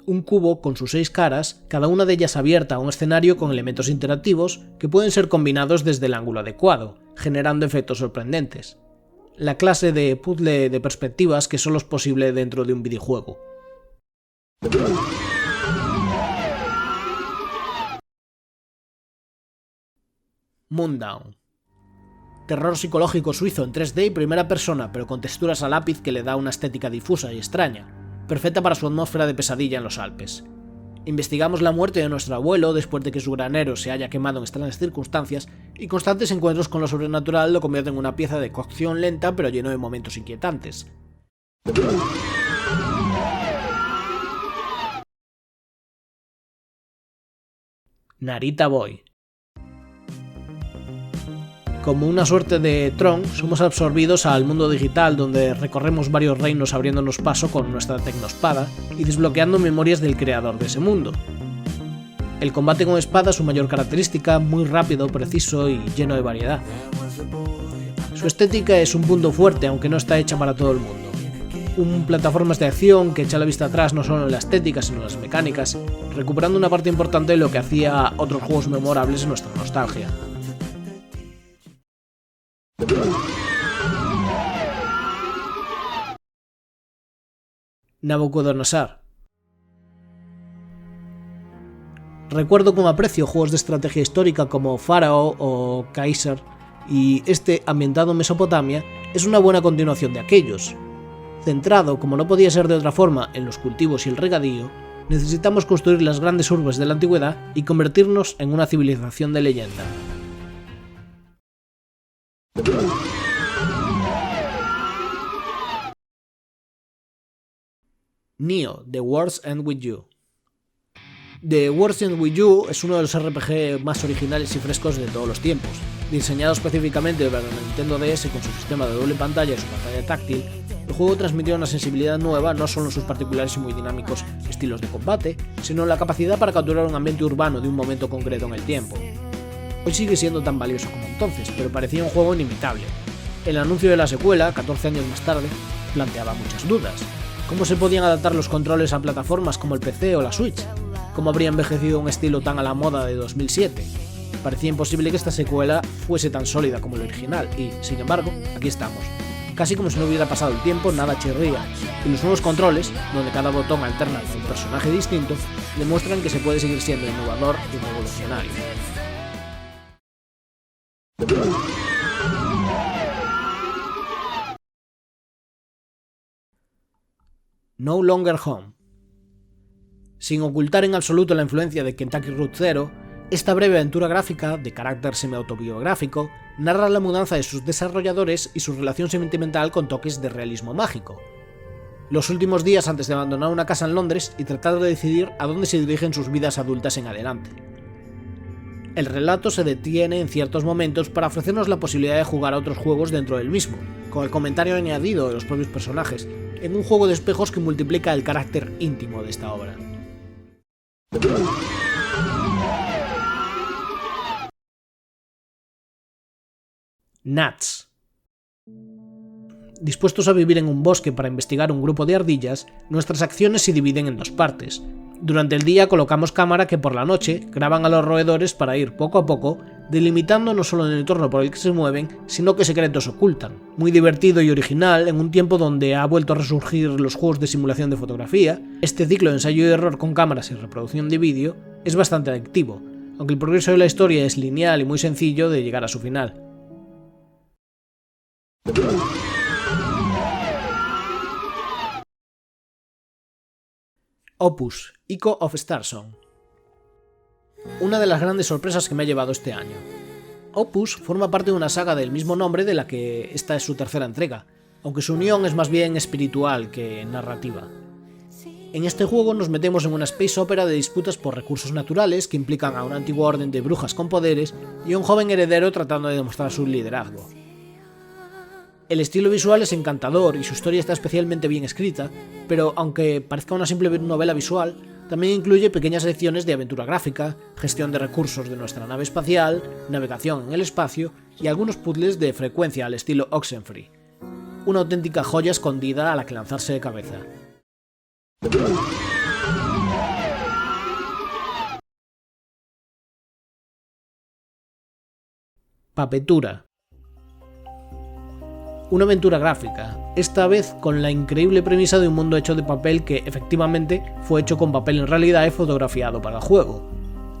Un cubo con sus 6 caras, cada una de ellas abierta a un escenario con elementos interactivos que pueden ser combinados desde el ángulo adecuado, generando efectos sorprendentes. La clase de puzzle de perspectivas que solo es posible dentro de un videojuego. Moondown. Terror psicológico suizo en 3D y primera persona, pero con texturas a lápiz que le da una estética difusa y extraña, perfecta para su atmósfera de pesadilla en los Alpes. Investigamos la muerte de nuestro abuelo después de que su granero se haya quemado en extrañas circunstancias y constantes encuentros con lo sobrenatural lo convierten en una pieza de cocción lenta pero lleno de momentos inquietantes. Narita Boy. Como una suerte de Tron, somos absorbidos al mundo digital donde recorremos varios reinos abriéndonos paso con nuestra tecnospada y desbloqueando memorias del creador de ese mundo. El combate con espada es su mayor característica, muy rápido, preciso y lleno de variedad. Su estética es un punto fuerte, aunque no está hecha para todo el mundo. Un plataformas de acción que echa la vista atrás no solo en la estética sino en las mecánicas, recuperando una parte importante de lo que hacía otros juegos memorables en nuestra nostalgia. Nabucodonosor. Recuerdo con aprecio juegos de estrategia histórica como Pharaoh o Kaiser, y este, ambientado en Mesopotamia, es una buena continuación de aquellos. Centrado, como no podía ser de otra forma, en los cultivos y el regadío, necesitamos construir las grandes urbes de la antigüedad y convertirnos en una civilización de leyenda. Nioh, The World's End With You. The World's End With You es uno de los RPG más originales y frescos de todos los tiempos. Diseñado específicamente para la Nintendo DS con su sistema de doble pantalla y su pantalla táctil, el juego transmitió una sensibilidad nueva no solo en sus particulares y muy dinámicos estilos de combate, sino en la capacidad para capturar un ambiente urbano de un momento concreto en el tiempo. Hoy sigue siendo tan valioso como entonces, pero parecía un juego inimitable. El anuncio de la secuela, 14 años más tarde, planteaba muchas dudas. ¿Cómo se podían adaptar los controles a plataformas como el PC o la Switch? ¿Cómo habría envejecido un estilo tan a la moda de 2007? Parecía imposible que esta secuela fuese tan sólida como el original y, sin embargo, aquí estamos. Casi como si no hubiera pasado el tiempo, nada chirría, y los nuevos controles, donde cada botón alterna con un personaje distinto, demuestran que se puede seguir siendo innovador y revolucionario. No Longer Home. Sin ocultar en absoluto la influencia de Kentucky Route Zero, esta breve aventura gráfica, de carácter semi-autobiográfico, narra la mudanza de sus desarrolladores y su relación sentimental con toques de realismo mágico. Los últimos días antes de abandonar una casa en Londres y tratar de decidir a dónde se dirigen sus vidas adultas en adelante. El relato se detiene en ciertos momentos para ofrecernos la posibilidad de jugar a otros juegos dentro del mismo, con el comentario añadido de los propios personajes, en un juego de espejos que multiplica el carácter íntimo de esta obra. Nuts. dispuestos a vivir en un bosque para investigar un grupo de ardillas, nuestras acciones se dividen en dos partes. Durante el día colocamos cámara que por la noche graban a los roedores para ir poco a poco delimitando no solo el entorno por el que se mueven, sino qué secretos ocultan. Muy divertido y original en un tiempo donde ha vuelto a resurgir los juegos de simulación de fotografía, este ciclo de ensayo y error con cámaras y reproducción de vídeo es bastante adictivo, aunque el progreso de la historia es lineal y muy sencillo de llegar a su final. Opus, Echo of Starsong. Una de las grandes sorpresas que me ha llevado este año. Opus forma parte de una saga del mismo nombre de la que esta es su tercera entrega, aunque su unión es más bien espiritual que narrativa. En este juego nos metemos en una space opera de disputas por recursos naturales que implican a una antigua orden de brujas con poderes y a un joven heredero tratando de demostrar su liderazgo. El estilo visual es encantador y su historia está especialmente bien escrita, pero aunque parezca una simple novela visual, también incluye pequeñas lecciones de aventura gráfica, gestión de recursos de nuestra nave espacial, navegación en el espacio y algunos puzzles de frecuencia al estilo Oxenfree. Una auténtica joya escondida a la que lanzarse de cabeza. Papetura. Una aventura gráfica, esta vez con la increíble premisa de un mundo hecho de papel que efectivamente fue hecho con papel en realidad y fotografiado para el juego.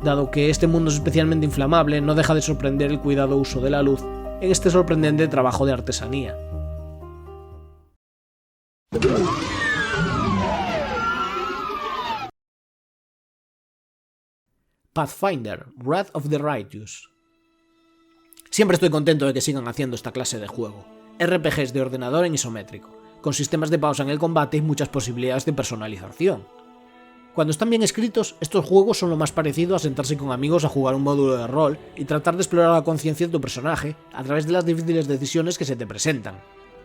Dado que este mundo es especialmente inflamable, no deja de sorprender el cuidado uso de la luz en este sorprendente trabajo de artesanía. Pathfinder, Wrath of the Righteous. Siempre estoy contento de que sigan haciendo esta clase de juego. RPGs de ordenador en isométrico, con sistemas de pausa en el combate y muchas posibilidades de personalización. Cuando están bien escritos, estos juegos son lo más parecido a sentarse con amigos a jugar un módulo de rol y tratar de explorar la conciencia de tu personaje a través de las difíciles decisiones que se te presentan.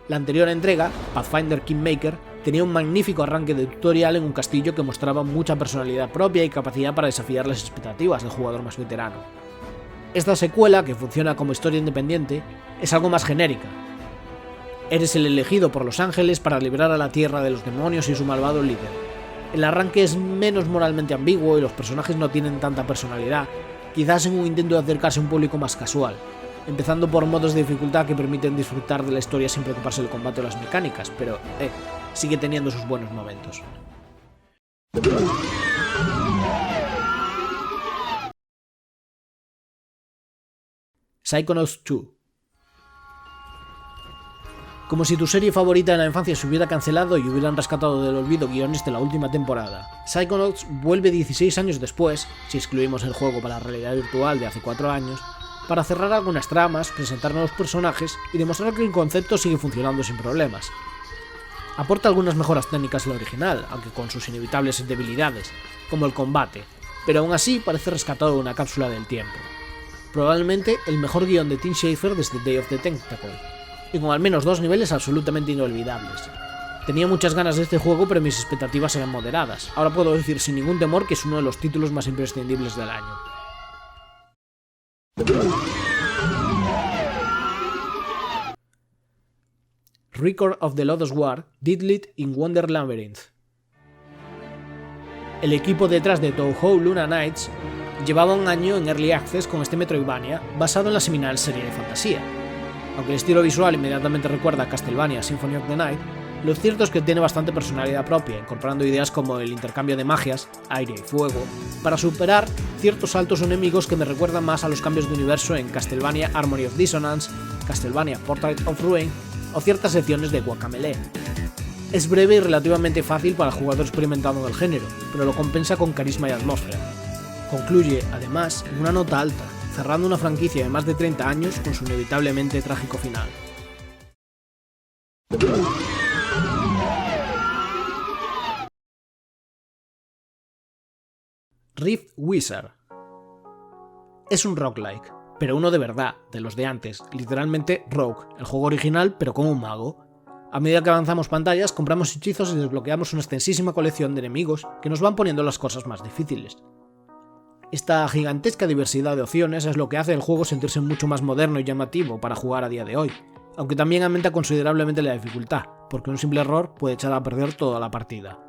La anterior entrega, Pathfinder Kingmaker, tenía un magnífico arranque de tutorial en un castillo que mostraba mucha personalidad propia y capacidad para desafiar las expectativas del jugador más veterano. Esta secuela, que funciona como historia independiente, es algo más genérica. Eres el elegido por los ángeles para liberar a la tierra de los demonios y su malvado líder. El arranque es menos moralmente ambiguo y los personajes no tienen tanta personalidad, quizás en un intento de acercarse a un público más casual, empezando por modos de dificultad que permiten disfrutar de la historia sin preocuparse del combate o las mecánicas, pero sigue teniendo sus buenos momentos. Psychonauts 2. Como si tu serie favorita de la infancia se hubiera cancelado y hubieran rescatado del olvido guiones de la última temporada, Psychonauts vuelve 16 años después, si excluimos el juego para la realidad virtual de hace 4 años, para cerrar algunas tramas, presentar nuevos personajes y demostrar que el concepto sigue funcionando sin problemas. Aporta algunas mejoras técnicas al original, aunque con sus inevitables debilidades, como el combate, pero aún así parece rescatado de una cápsula del tiempo. Probablemente el mejor guión de Tim Schafer desde Day of the Tentacle, y con al menos 2 niveles absolutamente inolvidables. Tenía muchas ganas de este juego, pero mis expectativas eran moderadas. Ahora puedo decir sin ningún temor que es uno de los títulos más imprescindibles del año. Record of the Lodoss War, Deedlit in Wonder Labyrinth. El equipo detrás de Touhou Luna Nights llevaba un año en Early Access con este Metroidvania basado en la seminal serie de fantasía. Aunque el estilo visual inmediatamente recuerda a Castlevania Symphony of the Night, lo cierto es que tiene bastante personalidad propia, incorporando ideas como el intercambio de magias, aire y fuego, para superar ciertos saltos enemigos que me recuerdan más a los cambios de universo en Castlevania Harmony of Dissonance, Castlevania Portrait of Ruin o ciertas secciones de Guacamelee. Es breve y relativamente fácil para el jugador experimentado en el género, pero lo compensa con carisma y atmósfera. Concluye, además, en una nota alta, cerrando una franquicia de más de 30 años con su inevitablemente trágico final. Rift Wizard. Es un roguelike, pero uno de verdad, de los de antes, literalmente Rogue, el juego original pero con un mago. A medida que avanzamos pantallas, compramos hechizos y desbloqueamos una extensísima colección de enemigos que nos van poniendo las cosas más difíciles. Esta gigantesca diversidad de opciones es lo que hace el juego sentirse mucho más moderno y llamativo para jugar a día de hoy, aunque también aumenta considerablemente la dificultad, porque un simple error puede echar a perder toda la partida.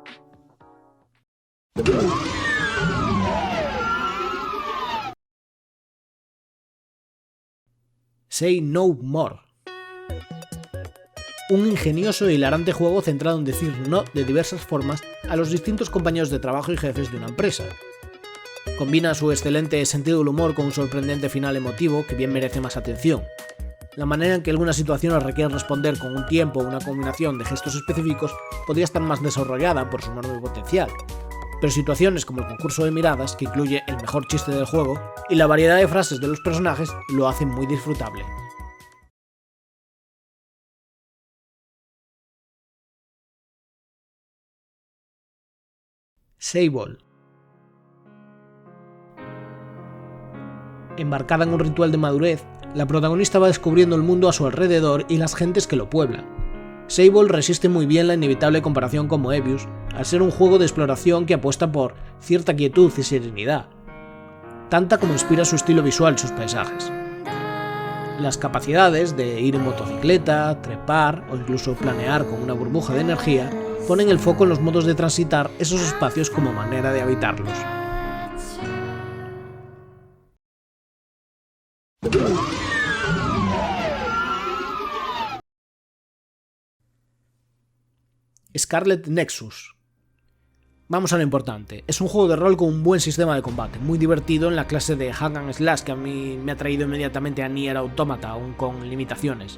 Say No More. Un ingenioso e hilarante juego centrado en decir no de diversas formas a los distintos compañeros de trabajo y jefes de una empresa. Combina su excelente sentido del humor con un sorprendente final emotivo que bien merece más atención. La manera en que algunas situaciones requieren responder con un tiempo o una combinación de gestos específicos podría estar más desarrollada por su enorme potencial, pero situaciones como el concurso de miradas, que incluye el mejor chiste del juego, y la variedad de frases de los personajes lo hacen muy disfrutable. Sable. Embarcada en un ritual de madurez, la protagonista va descubriendo el mundo a su alrededor y las gentes que lo pueblan. Sable resiste muy bien la inevitable comparación con Moebius, al ser un juego de exploración que apuesta por cierta quietud y serenidad, tanta como inspira su estilo visual y sus paisajes. Las capacidades de ir en motocicleta, trepar o incluso planear con una burbuja de energía ponen el foco en los modos de transitar esos espacios como manera de habitarlos. Scarlet Nexus. Vamos a lo importante, es un juego de rol con un buen sistema de combate, muy divertido en la clase de hack and slash que a mí me ha traído inmediatamente a Nier Automata, aún con limitaciones.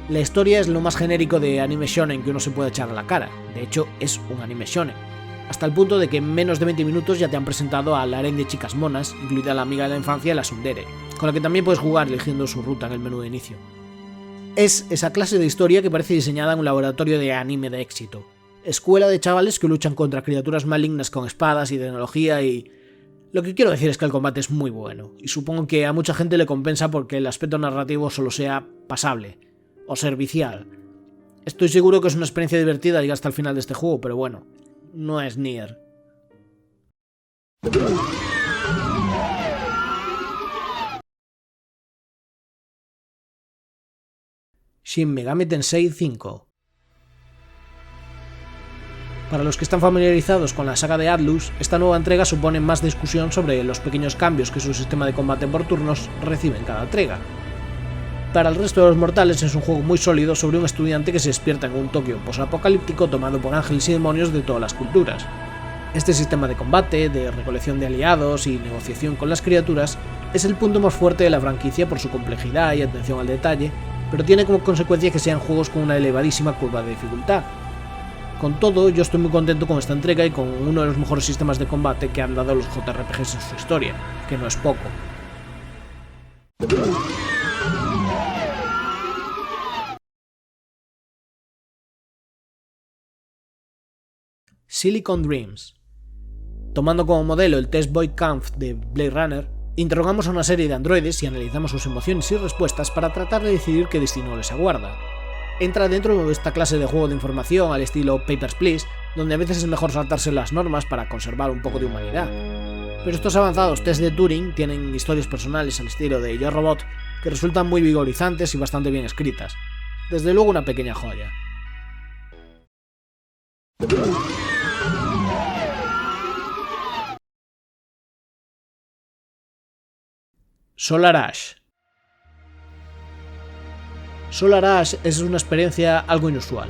La historia es lo más genérico de anime shonen que uno se puede echar a la cara, de hecho es un anime shonen, hasta el punto de que en menos de 20 minutos ya te han presentado al harén de chicas monas, incluida la amiga de la infancia, la tsundere, con la que también puedes jugar eligiendo su ruta en el menú de inicio. Es esa clase de historia que parece diseñada en un laboratorio de anime de éxito. Escuela de chavales que luchan contra criaturas malignas con espadas y tecnología y... Lo que quiero decir es que el combate es muy bueno, y supongo que a mucha gente le compensa porque el aspecto narrativo solo sea pasable, o servicial. Estoy seguro que es una experiencia divertida llegar hasta el final de este juego, pero bueno, no es Nier. Shin Megami Tensei 5. Para los que están familiarizados con la saga de Atlus, esta nueva entrega supone más discusión sobre los pequeños cambios que su sistema de combate por turnos recibe en cada entrega. Para el resto de los mortales es un juego muy sólido sobre un estudiante que se despierta en un Tokio posapocalíptico tomado por ángeles y demonios de todas las culturas. Este sistema de combate, de recolección de aliados y negociación con las criaturas es el punto más fuerte de la franquicia por su complejidad y atención al detalle, pero tiene como consecuencia que sean juegos con una elevadísima curva de dificultad. Con todo, yo estoy muy contento con esta entrega y con uno de los mejores sistemas de combate que han dado los JRPGs en su historia, que no es poco. Silicon Dreams. Tomando como modelo el Test Boy Kampf de Blade Runner, interrogamos a una serie de androides y analizamos sus emociones y respuestas para tratar de decidir qué destino les aguarda. Entra dentro de esta clase de juego de información al estilo Papers, Please, donde a veces es mejor saltarse las normas para conservar un poco de humanidad. Pero estos avanzados test de Turing tienen historias personales al estilo de Yo Robot que resultan muy vigorizantes y bastante bien escritas. Desde luego una pequeña joya. Solar Ash. Solar Ash es una experiencia algo inusual.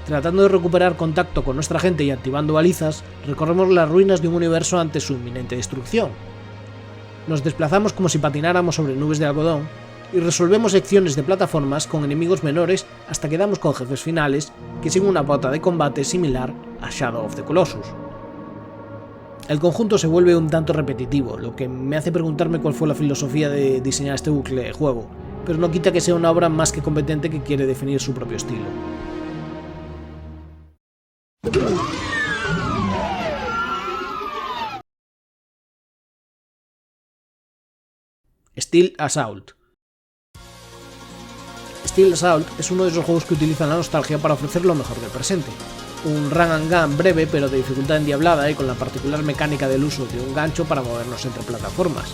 Tratando de recuperar contacto con nuestra gente y activando balizas, recorremos las ruinas de un universo ante su inminente destrucción. Nos desplazamos como si patináramos sobre nubes de algodón y resolvemos secciones de plataformas con enemigos menores hasta que damos con jefes finales que siguen una pauta de combate similar a Shadow of the Colossus. El conjunto se vuelve un tanto repetitivo, lo que me hace preguntarme cuál fue la filosofía de diseñar este bucle de juego, pero no quita que sea una obra más que competente que quiere definir su propio estilo. Steel Assault. Steel Assault es uno de esos juegos que utilizan la nostalgia para ofrecer lo mejor del presente. Un run and gun breve pero de dificultad endiablada y con la particular mecánica del uso de un gancho para movernos entre plataformas.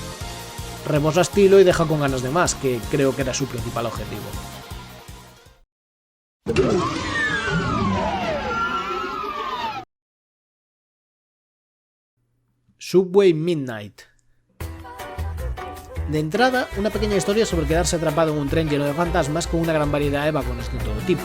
Rebosa estilo y deja con ganas de más, que creo que era su principal objetivo. Subway Midnight. De entrada, una pequeña historia sobre quedarse atrapado en un tren lleno de fantasmas con una gran variedad de vagones de todo tipo.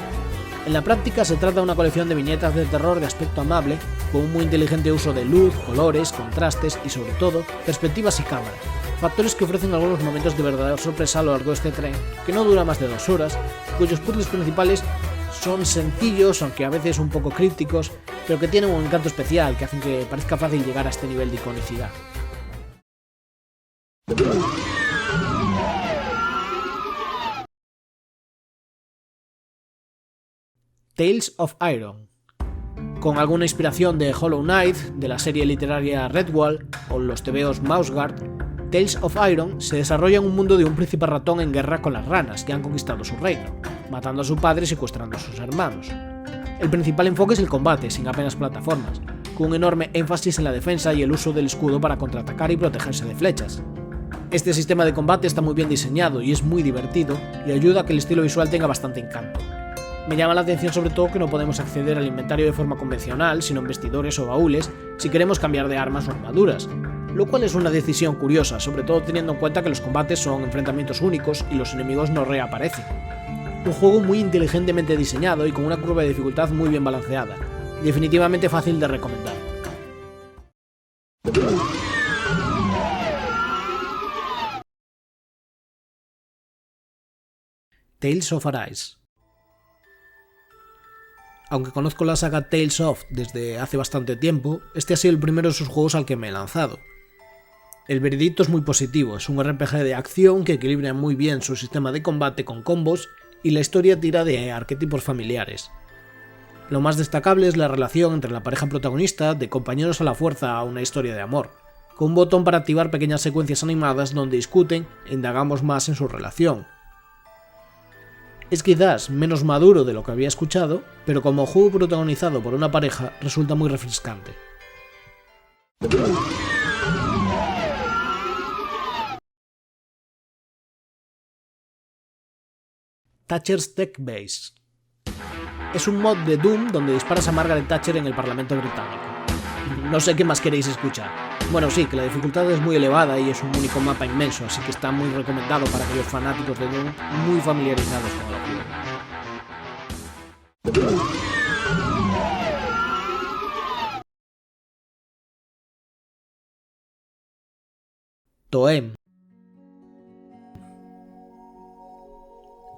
En la práctica se trata de una colección de viñetas de terror de aspecto amable, con un muy inteligente uso de luz, colores, contrastes y sobre todo, perspectivas y cámara. Factores que ofrecen algunos momentos de verdadera sorpresa a lo largo de este tren, que no dura más de 2 horas, cuyos puzzles principales son sencillos, aunque a veces un poco crípticos, pero que tienen un encanto especial que hacen que parezca fácil llegar a este nivel de iconicidad. Tales of Iron. Con alguna inspiración de Hollow Knight, de la serie literaria Redwall o los tebeos Mouseguard, Tales of Iron se desarrolla en un mundo de un príncipe ratón en guerra con las ranas que han conquistado su reino, matando a su padre y secuestrando a sus hermanos. El principal enfoque es el combate, sin apenas plataformas, con un enorme énfasis en la defensa y el uso del escudo para contraatacar y protegerse de flechas. Este sistema de combate está muy bien diseñado y es muy divertido y ayuda a que el estilo visual tenga bastante encanto. Me llama la atención sobre todo que no podemos acceder al inventario de forma convencional, sino en vestidores o baúles, si queremos cambiar de armas o armaduras, lo cual es una decisión curiosa, sobre todo teniendo en cuenta que los combates son enfrentamientos únicos y los enemigos no reaparecen. Un juego muy inteligentemente diseñado y con una curva de dificultad muy bien balanceada, definitivamente fácil de recomendar. Tales of Arise. Aunque conozco la saga Tales of desde hace bastante tiempo, este ha sido el primero de sus juegos al que me he lanzado. El veredicto es muy positivo, es un RPG de acción que equilibra muy bien su sistema de combate con combos y la historia tira de arquetipos familiares. Lo más destacable es la relación entre la pareja protagonista, de compañeros a la fuerza a una historia de amor, con un botón para activar pequeñas secuencias animadas donde discuten e indagamos más en su relación. Es quizás menos maduro de lo que había escuchado, pero como juego protagonizado por una pareja resulta muy refrescante. Thatcher's Tech Base. Es un mod de Doom donde disparas a Margaret Thatcher en el Parlamento británico. No sé qué más queréis escuchar. Bueno, sí, que la dificultad es muy elevada y es un único mapa inmenso, así que está muy recomendado para aquellos fanáticos de Doom muy familiarizados con el juego. Toem.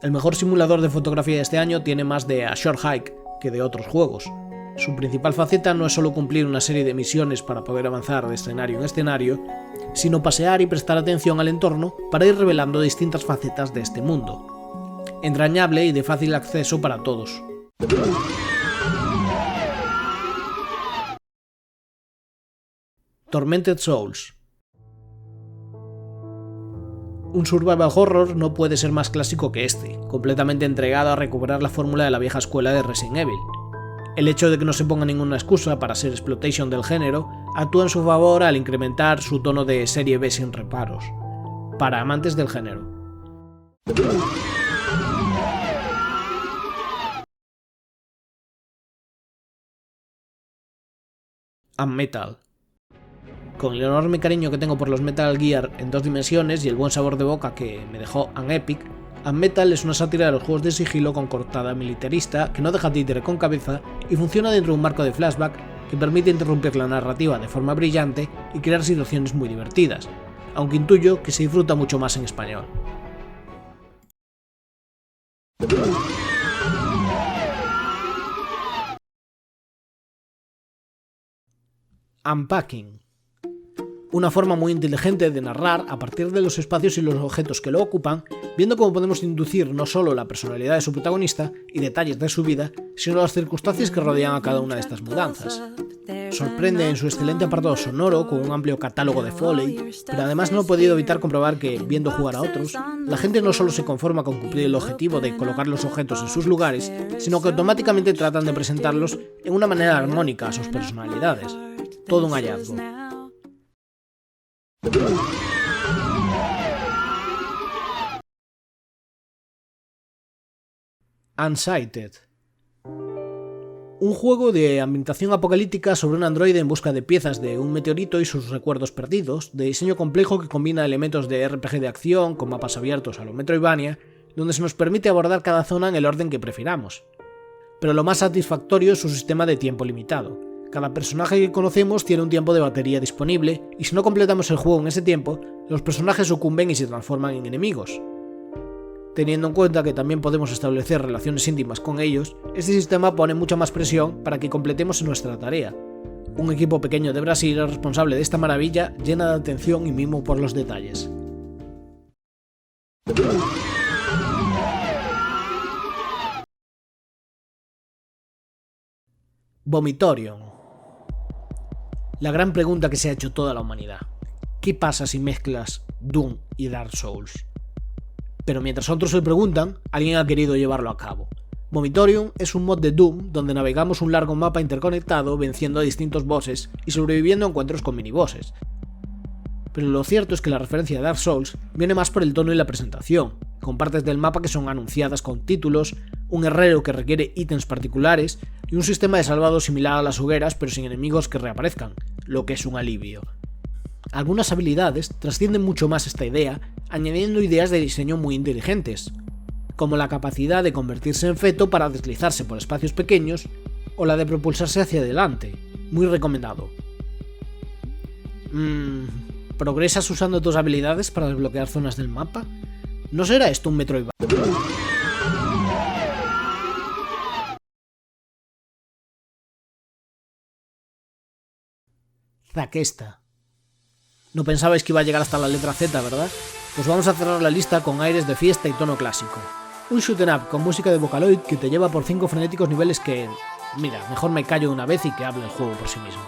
El mejor simulador de fotografía de este año tiene más de A Short Hike que de otros juegos. Su principal faceta no es solo cumplir una serie de misiones para poder avanzar de escenario en escenario, sino pasear y prestar atención al entorno para ir revelando distintas facetas de este mundo. Entrañable y de fácil acceso para todos. Tormented Souls. Un survival horror no puede ser más clásico que este, completamente entregado a recuperar la fórmula de la vieja escuela de Resident Evil. El hecho de que no se ponga ninguna excusa para ser exploitation del género actúa en su favor al incrementar su tono de serie B sin reparos, para amantes del género. Unmetal. Con el enorme cariño que tengo por los Metal Gear en 2 dimensiones y el buen sabor de boca que me dejó Unepic, Unmetal es una sátira de los juegos de sigilo con cortada militarista que no deja títere con cabeza y funciona dentro de un marco de flashback que permite interrumpir la narrativa de forma brillante y crear situaciones muy divertidas, aunque intuyo que se disfruta mucho más en español. Unpacking. Una forma muy inteligente de narrar a partir de los espacios y los objetos que lo ocupan, viendo cómo podemos inducir no solo la personalidad de su protagonista y detalles de su vida, sino las circunstancias que rodean a cada una de estas mudanzas. Sorprende en su excelente apartado sonoro con un amplio catálogo de Foley, pero además no he podido evitar comprobar que, viendo jugar a otros, la gente no solo se conforma con cumplir el objetivo de colocar los objetos en sus lugares, sino que automáticamente tratan de presentarlos en una manera armónica a sus personalidades. Todo un hallazgo. Unsighted. Un juego de ambientación apocalíptica sobre un androide en busca de piezas de un meteorito y sus recuerdos perdidos, de diseño complejo que combina elementos de RPG de acción con mapas abiertos a lo Metroidvania, donde se nos permite abordar cada zona en el orden que prefiramos. Pero lo más satisfactorio es su sistema de tiempo limitado. Cada personaje que conocemos tiene un tiempo de batería disponible, y si no completamos el juego en ese tiempo, los personajes sucumben y se transforman en enemigos. Teniendo en cuenta que también podemos establecer relaciones íntimas con ellos, este sistema pone mucha más presión para que completemos nuestra tarea. Un equipo pequeño de Brasil es responsable de esta maravilla llena de atención y mimo por los detalles. Vomitorium. La gran pregunta que se ha hecho toda la humanidad. ¿Qué pasa si mezclas Doom y Dark Souls? Pero mientras otros se preguntan, alguien ha querido llevarlo a cabo. Vomitorium es un mod de Doom donde navegamos un largo mapa interconectado venciendo a distintos bosses y sobreviviendo a encuentros con minibosses. Pero lo cierto es que la referencia a Dark Souls viene más por el tono y la presentación, con partes del mapa que son anunciadas con títulos, un herrero que requiere ítems particulares y un sistema de salvado similar a las hogueras pero sin enemigos que reaparezcan, lo que es un alivio. Algunas habilidades trascienden mucho más esta idea, añadiendo ideas de diseño muy inteligentes, como la capacidad de convertirse en feto para deslizarse por espacios pequeños, o la de propulsarse hacia adelante, muy recomendado. ¿Progresas usando tus habilidades para desbloquear zonas del mapa? ¿No será esto un Metroidvania? Zaquesta. No pensabais que iba a llegar hasta la letra Z, ¿verdad? Pues vamos a cerrar la lista con aires de fiesta y tono clásico. Un shoot'em up con música de Vocaloid que te lleva por 5 frenéticos niveles que... Mira, mejor me callo de una vez y que hable el juego por sí mismo.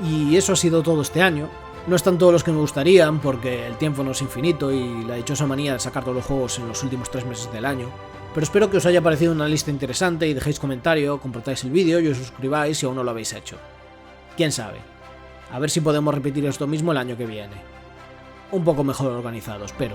Y eso ha sido todo este año. No están todos los que me gustarían porque el tiempo no es infinito y la dichosa manía de sacar todos los juegos en los últimos 3 meses del año. Pero espero que os haya parecido una lista interesante y dejéis comentario, compartáis el vídeo y os suscribáis si aún no lo habéis hecho. Quién sabe, a ver si podemos repetir esto mismo el año que viene. Un poco mejor organizado, espero.